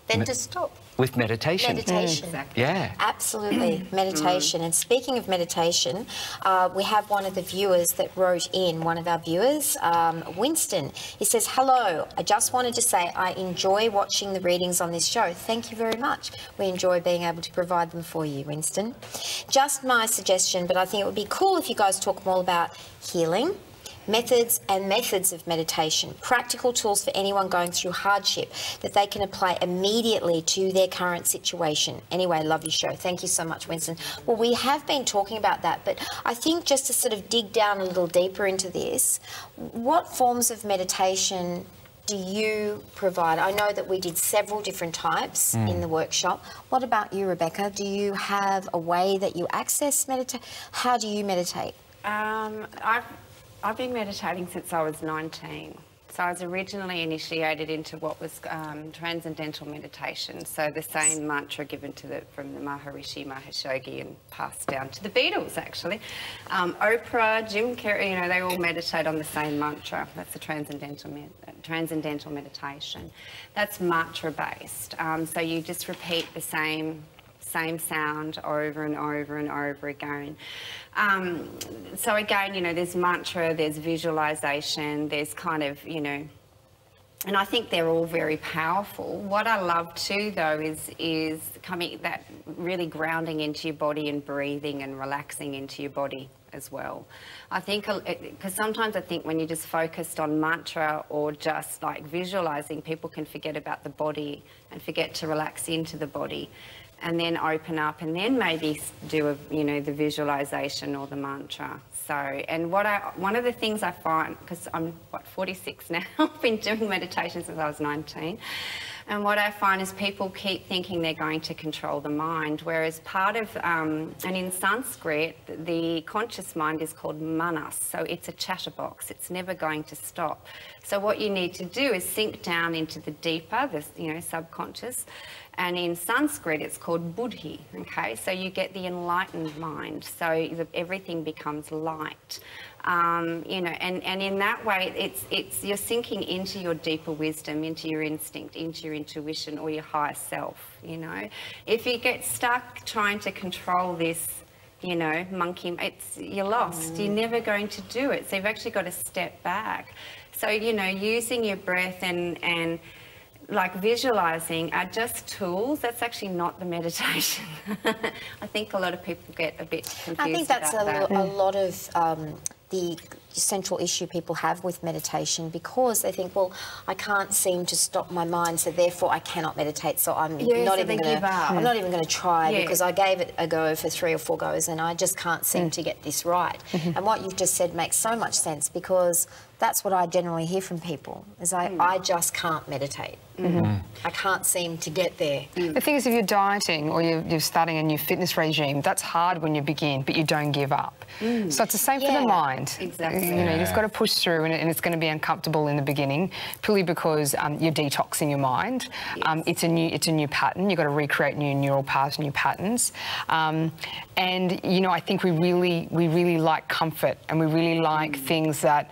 than to stop? With meditation. Meditation. Exactly. Yeah. Absolutely, meditation. And speaking of meditation, we have one of the viewers that wrote in, one of our viewers, Winston. He says, hello, I just wanted to say I enjoy watching the readings on this show. Thank you very much. We enjoy being able to provide them for you, Winston. Just my suggestion, but I think it would be cool if you guys talk more about healing, methods of meditation, practical tools for anyone going through hardship that they can apply immediately to their current situation. Anyway, love your show. Thank you so much, Winston. Well, we have been talking about that, but I think just to sort of dig down a little deeper into this, what forms of meditation do you provide? I know that we did several different types in the workshop. What about you, Rebecca? Do you have a way that you access meditation? How do you meditate? I've been meditating since I was 19. So I was originally initiated into what was transcendental meditation. So the same mantra given from the Maharishi Mahesh Yogi and passed down to the Beatles, actually. Oprah, Jim Carrey, you know, they all meditate on the same mantra. That's the transcendental meditation. That's mantra-based. So you just repeat the same sound over and over and over again. So again, you know, there's mantra, there's visualization, there's kind of, you know, and I think they're all very powerful. What I love too, though, is that really grounding into your body and breathing and relaxing into your body as well. I think, because sometimes I think when you're just focused on mantra or just like visualizing, people can forget about the body and forget to relax into the body, and then open up and then maybe do the visualization or the mantra. So, and one of the things I find, because I'm 46 now, I've been doing meditation since I was 19, and what I find is people keep thinking they're going to control the mind, whereas part of, and in Sanskrit, the conscious mind is called manas, so it's a chatterbox, it's never going to stop. So what you need to do is sink down into the deeper, subconscious, and in Sanskrit it's called buddhi, okay? So you get the enlightened mind, so everything becomes light. And in that way, you're sinking into your deeper wisdom, into your instinct, into your intuition or your higher self, you know. If you get stuck trying to control this you know, monkey, you're lost. You're never going to do it. So you've actually got to step back. So, you know, using your breath and like visualizing are just tools. That's actually not the meditation. I think a lot of people get a bit confused. I think that's about a lot of the central issue people have with meditation, because they think, well, I can't seem to stop my mind, so therefore I cannot meditate. So I'm not even going to try because I gave it a go for 3 or 4 goes and I just can't seem to get this right. And what you've just said makes so much sense, because that's what I generally hear from people, is I just can't meditate. I can't seem to get there. The thing is, if you're dieting or you're starting a new fitness regime, that's hard when you begin, but you don't give up. So it's the same for the mind. Exactly. You know, you just got to push through, and it's going to be uncomfortable in the beginning, purely because you're detoxing your mind. It's a new pattern. You've got to recreate new neural paths, new patterns. And you know, I think we really like comfort, and we really like things that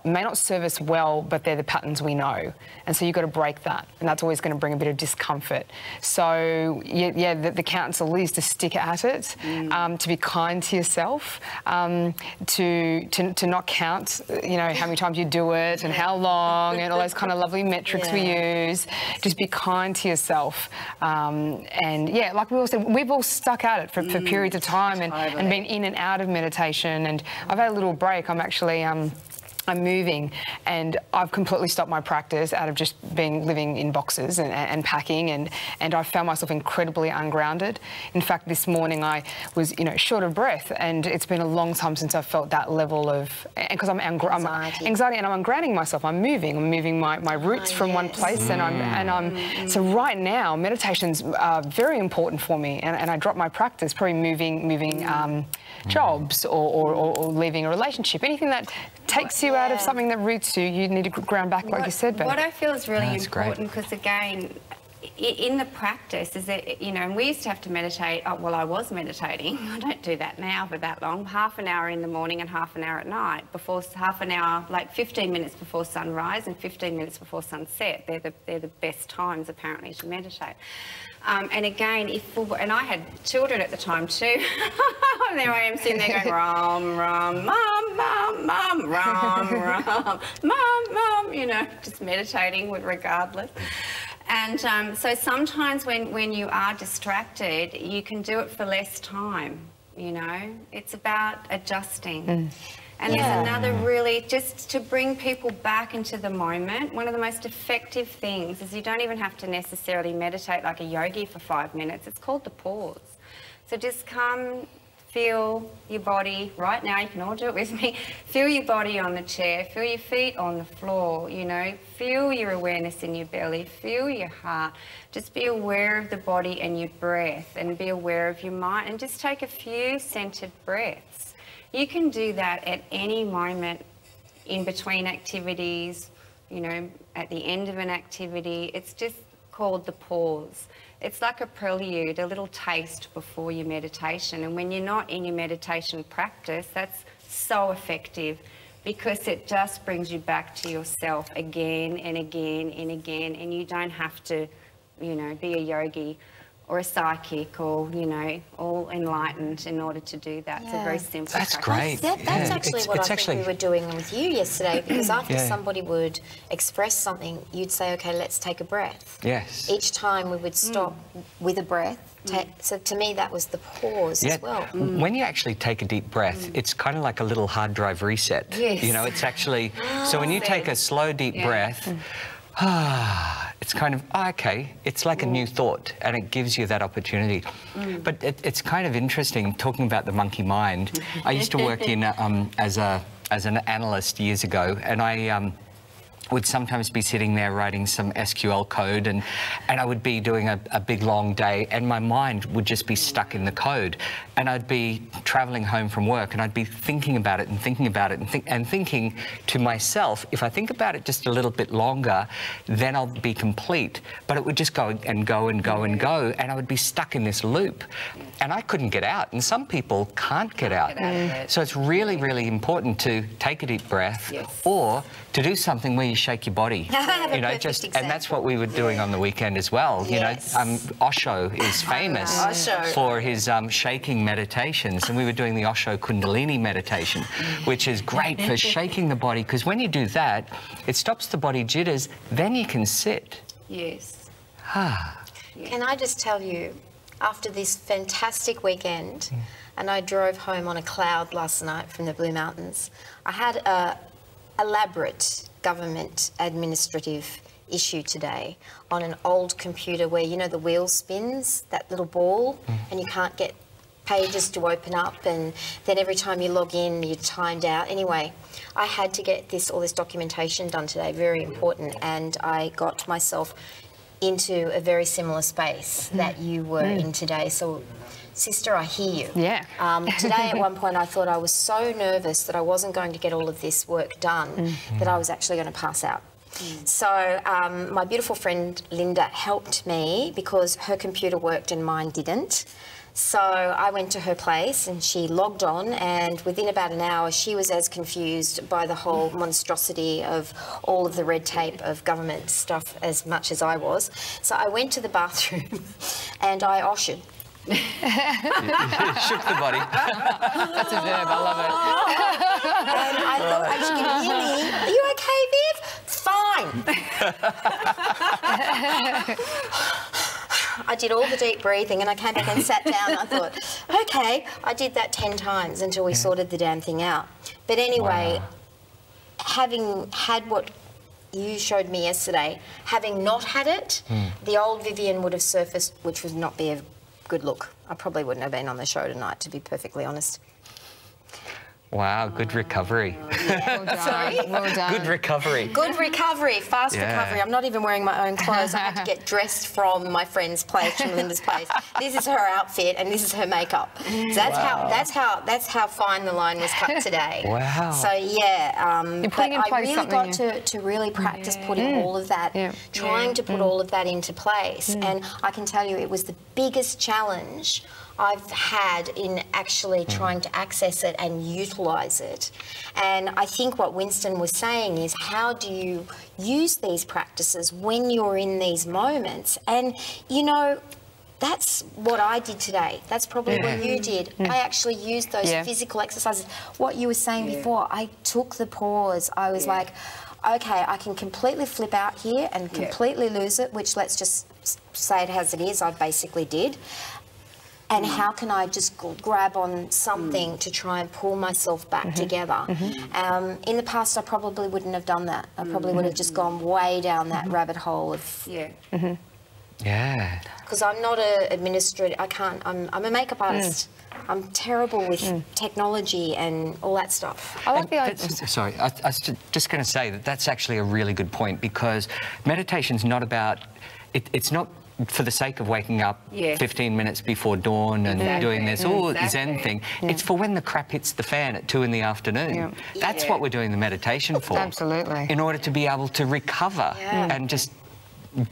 may not serve us well, but they're the patterns we know. And so you've got to break that, and that's always going to bring a bit of discomfort. So yeah, the counsel is to stick at it, to be kind to yourself, to not count, you know, how many times you do it and how long and all those kind of lovely metrics we use. Just be kind to yourself. And yeah, like we all said, we've all stuck at it for periods of time and been in and out of meditation. And I've had a little break. I'm actually I'm moving, and I've completely stopped my practice out of just living in boxes and packing, and I found myself incredibly ungrounded. In fact, this morning I was, you know, short of breath, and it's been a long time since I've felt that level of, because I'm anxiety, and I'm ungrounding myself. I'm moving my roots from one place, so right now meditation's very important for me, and I dropped my practice, probably moving jobs or leaving a relationship, anything that takes you out of something that roots you. You need to ground back, like you said, Beth. What I feel is really important, because again, in the practice is that, you know, and we used to have to meditate. Well, I was meditating. I don't do that now for that long. Half an hour in the morning and half an hour at night. half an hour, like 15 minutes before sunrise and 15 minutes before sunset. They're the best times apparently to meditate. And again, and I had children at the time too. And there I am sitting there going, rum, rum, mum, mum, mum, rum, rum, mum, mum, you know, just meditating regardless. And so sometimes when you are distracted, you can do it for less time, you know. It's about adjusting. And there's another really, just to bring people back into the moment, one of the most effective things is you don't even have to necessarily meditate like a yogi for 5 minutes. It's called the pause. So just come, feel your body right now. You can all do it with me. Feel your body on the chair. Feel your feet on the floor, you know. Feel your awareness in your belly. Feel your heart. Just be aware of the body and your breath, and be aware of your mind, and just take a few centered breaths. You can do that at any moment in between activities, you know, at the end of an activity. It's just called the pause. It's like a prelude, a little taste before your meditation. And when you're not in your meditation practice, that's so effective, because it just brings you back to yourself again and again and again. And you don't have to, you know, be a yogi or a psychic, or, you know, all enlightened in order to do that. It's a very simple That's practice. great. That's actually what I think we were doing with you yesterday, because after somebody would express something, you'd say, okay, let's take a breath. Yes. Each time we would stop with a breath. So to me, that was the pause as well. When you actually take a deep breath, it's kind of like a little hard drive reset. Yes. You know, it's actually, so when you take a slow, deep breath, it's kind of, okay, it's like a new thought, and it gives you that opportunity. But it's kind of interesting, talking about the monkey mind. I used to work in as an analyst years ago, and I would sometimes be sitting there writing some SQL code, and I would be doing a big long day, and my mind would just be stuck in the code, and I'd be traveling home from work, and I'd be thinking about it and thinking about it and thinking to myself, if I think about it just a little bit longer, then I'll be complete. But it would just go and go and go and go, and I would be stuck in this loop, and I couldn't get out. And some people can't get out. So it's really, really important to take a deep breath, or to do something where you shake your body. have a you know, perfect just example. and that's what we were doing on the weekend as well. Yes. You know, Osho is famous Osho. for his shaking meditations, and we were doing the Osho Kundalini meditation, which is great for shaking the body, because when you do that, it stops the body jitters. Then you can sit. Yes. Can I just tell you, after this fantastic weekend, and I drove home on a cloud last night from the Blue Mountains, I had a elaborate government administrative issue today on an old computer where, you know, the wheel spins, that little ball, and you can't get pages to open up, and then every time you log in, you're timed out. Anyway, I had to get all this documentation done today, very important, and I got myself into a very similar space that you were in today. So, sister, I hear you. Yeah. Today, at one point, I thought I was so nervous that I wasn't going to get all of this work done that I was actually going to pass out. So my beautiful friend Linda helped me because her computer worked and mine didn't. So I went to her place and she logged on, and within about an hour she was as confused by the whole monstrosity of all of the red tape of government stuff as much as I was. So I went to the bathroom and I oshed. Shook the body. That's a verb. I love it. And I thought, she can hear me. Are you okay, Viv? Fine. I did all the deep breathing and I came back and sat down. I thought, okay, I did that 10 times until we sorted the damn thing out. But anyway, having had what you showed me yesterday, having not had it, the old Vivian would have surfaced, which would not be a good look. I probably wouldn't have been on the show tonight, to be perfectly honest. Wow, good recovery. Well done. Sorry? Well done. Good recovery. Good recovery, fast Yeah. recovery. I'm not even wearing my own clothes. I had to get dressed from my friend's place, from Linda's place. This is her outfit and this is her makeup. So that's how fine the line was cut today. Wow. So yeah, You're but putting in I place really something got to really practice putting all of that, trying to put all of that into place. And I can tell you, it was the biggest challenge I've had in actually trying to access it and utilise it. And I think what Winston was saying is, how do you use these practices when you're in these moments? And, you know, that's what I did today. That's probably what you did. I actually used those physical exercises. What you were saying before, I took the pause. I was like, okay, I can completely flip out here and completely lose it, which, let's just say it as it is, I basically did. And how can I just grab on something to try and pull myself back together? In the past, I probably wouldn't have done that. I probably would have just gone way down that rabbit hole of... Yeah. Because I'm not an administrator. I can't... I'm a makeup artist. I'm terrible with technology and all that stuff. I like the idea. Sorry, I was just going to say that that's actually a really good point, because meditation's not about... It's not for the sake of waking up 15 minutes before dawn and doing this Zen thing. It's for when the crap hits the fan at 2 in the afternoon. That's what we're doing the meditation for. Absolutely. In order to be able to recover and just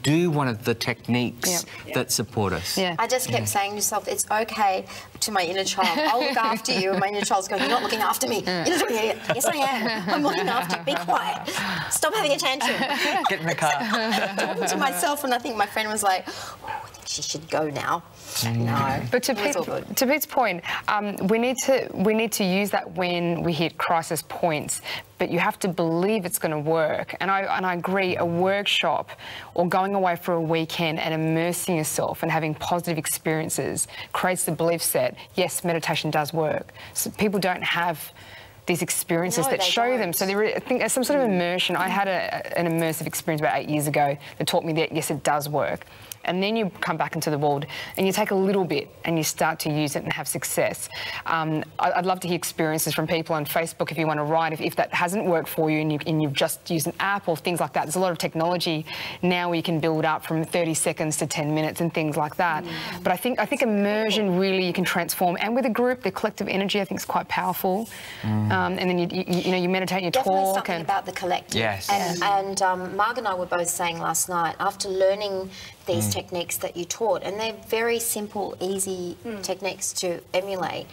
do one of the techniques that support us. I just kept saying to myself, it's okay, to my inner child, I'll look after you. And my inner child's going, you're not looking after me. You're not looking at Yes, I am. I'm looking after you. Be quiet. Stop having a tantrum. Get in the car. Talking to myself, and I think my friend was like, oh, I think she should go now. No. But to it was all good. Pete's point, we need to use that when we hit crisis points. But you have to believe it's going to work. And I agree, a workshop or going away for a weekend and immersing yourself and having positive experiences creates the belief set, yes, meditation does work. So people don't have these experiences that show them. So I think there's some sort of immersion. I had an immersive experience about 8 years ago that taught me that, yes, it does work. And then you come back into the world and you take a little bit and you start to use it and have success. I'd love to hear experiences from people on Facebook if you want to write, if that hasn't worked for you and you've just used an app or things like that. There's a lot of technology now where you can build up from 30 seconds to 10 minutes and things like that. But I think immersion really you can transform. And with a group, the collective energy I think is quite powerful. And then you meditate, you Definitely talk. Something about the collective. Yes. And Marg and I were both saying last night, after learning these techniques that you taught, and they're very simple, easy techniques to emulate.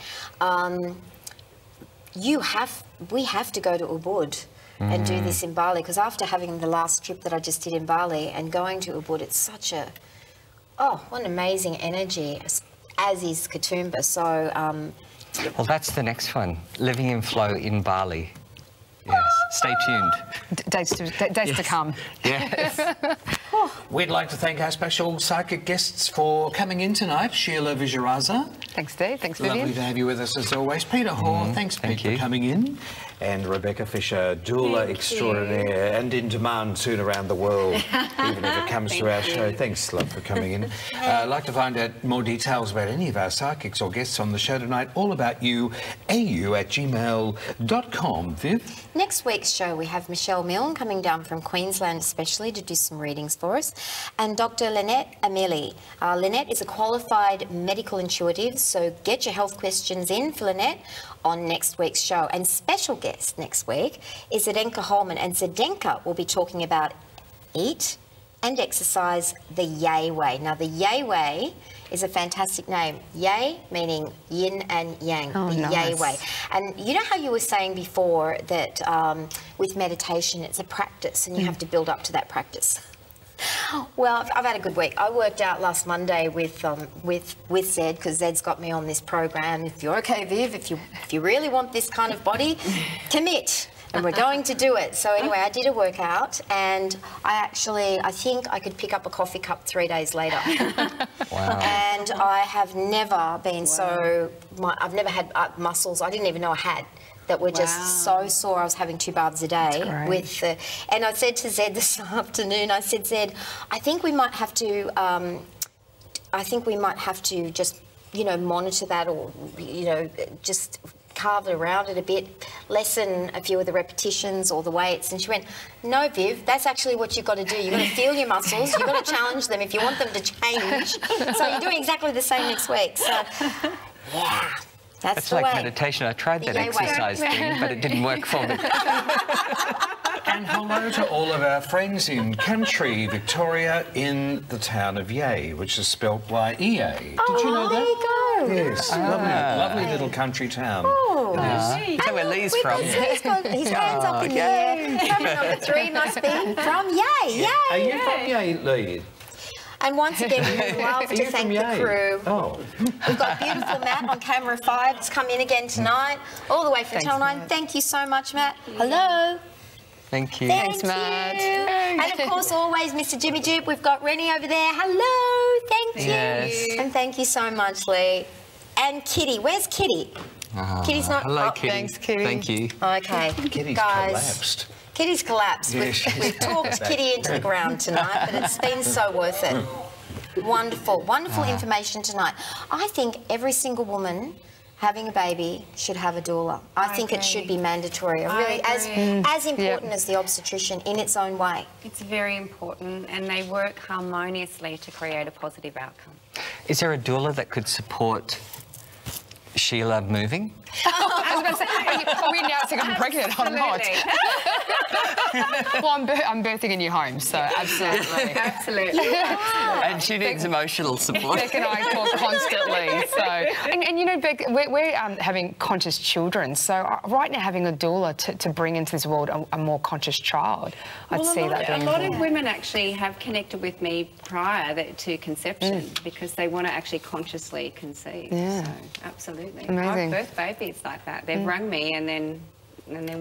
We have to go to Ubud. and do this in Bali, because after having the last trip that I just did in Bali and going to Ubud, it's such a, what an amazing energy, as is Katoomba. So, well, that's the next one, living in flow in Bali. Yes, stay tuned. Dates to come. Yes. We'd like to thank our special psychic guests for coming in tonight. Sheila Vijayarasa. Thanks, Steve. Thanks, Vivian. Lovely to have you with us as always. Peter Hoare, thanks thank Pete, you. for coming in. And Rebecca Fisher, doula extraordinaire and in demand soon around the world, even if it comes to our show. Thanks, love, for coming in. I'd like to find out more details about any of our psychics or guests on the show tonight. All about you, au@gmail.com. Viv? next week's show, we have Michelle Milne coming down from Queensland especially to do some readings for us, and Dr. Lynette Ameli. Lynette is a qualified medical intuitive, so get your health questions in for Lynette on next week's show. And special guest next week is Zdenka Holman, and Zdenka will be talking about eat and exercise the Yay Way. Now, the Yay Way is a fantastic name. Yay meaning yin and yang, the Yay Way. And you know how you were saying before that with meditation it's a practice and you have to build up to that practice? Well, I've had a good week. I worked out last Monday with Zed, because Zed's got me on this program. If you're okay, Viv, if you really want this kind of body, commit. And we're going to do it. So anyway, I did a workout, and I think I could pick up a coffee cup 3 days later. Wow. And I have never been I've never had muscles I didn't even know I had, that were just so sore. I was having 2 baths a day with and I said to Zed this afternoon, I said, Zed, I think we might have to just, monitor that, or, just carve it around it a bit, lessen a few of the repetitions or the weights. And she went, no, Viv, that's actually what you've got to do. You've got to feel your muscles. You've got to challenge them if you want them to change. So you're doing exactly the same next week. So, yeah. That's the like way. meditation. I tried that exercise thing, but it didn't work for me. And hello to all of our friends in country Victoria, in the town of Yea, which is spelled Y-E-A. Did you know that? There you go. Yes, lovely little country town. Oh. Is that where Lee's from? He's got his hands up in the air. Number 3 must be from Yay. Yay. Are you from Yea, Lee? And once again, we would love to thank the crew. Oh. We've got beautiful Matt on camera 5 that's come in again tonight, all the way from Channel 9. Thank you so much, Matt. Hello. Thank you. Thanks, Matt. And of course, always Mr. Jimmy Dupe. We've got Rennie over there. Hello. Thank you. Yes. And thank you so much, Lee. And Kitty. Where's Kitty? Kitty's not. Hello, oh, Kitty. Thanks, Kitty. Thank you. Okay. Kitty's Guys. collapsed. Kitty's collapsed. We've talked Kitty into the ground tonight, but it's been so worth it. Wonderful, wonderful information tonight. I think every single woman having a baby should have a doula. I think it should be mandatory. Really, as important as the obstetrician in its own way. It's very important, and they work harmoniously to create a positive outcome. Is there a doula that could support Sheila moving? I was going to say, are we announcing I'm pregnant? I'm not. Well, I'm birthing a new home, so absolutely. Absolutely. And she needs emotional support. Beck and I talk constantly. So, and you know, Beck, we're having conscious children. So right now, having a doula to bring into this world a more conscious child, I'd see that being a lot important. of women actually have connected with me prior to conception because they want to actually consciously conceive. Yeah. So, absolutely. Amazing. I've birthed babies like that. They've rung me and then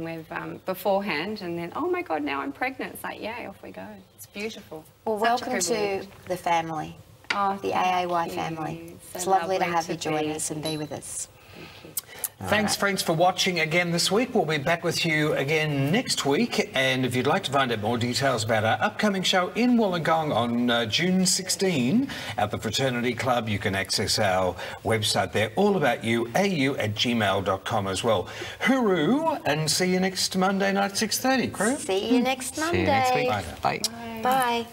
we've beforehand, and then, oh my God, now I'm pregnant. It's like, yay, off we go. It's beautiful. Well, Such a welcome to privilege. the family, Oh, the thank AAY you. family. So It's lovely to have you to join be us and be with us. Thanks, friends, for watching again this week. We'll be back with you again next week. And if you'd like to find out more details about our upcoming show in Wollongong on June 16 at the Fraternity Club, you can access our website there, allaboutyu@gmail.com as well. Hooroo, and see you next Monday night, 6:30, crew. See you next Monday. See you next week. Bye. Bye. Bye.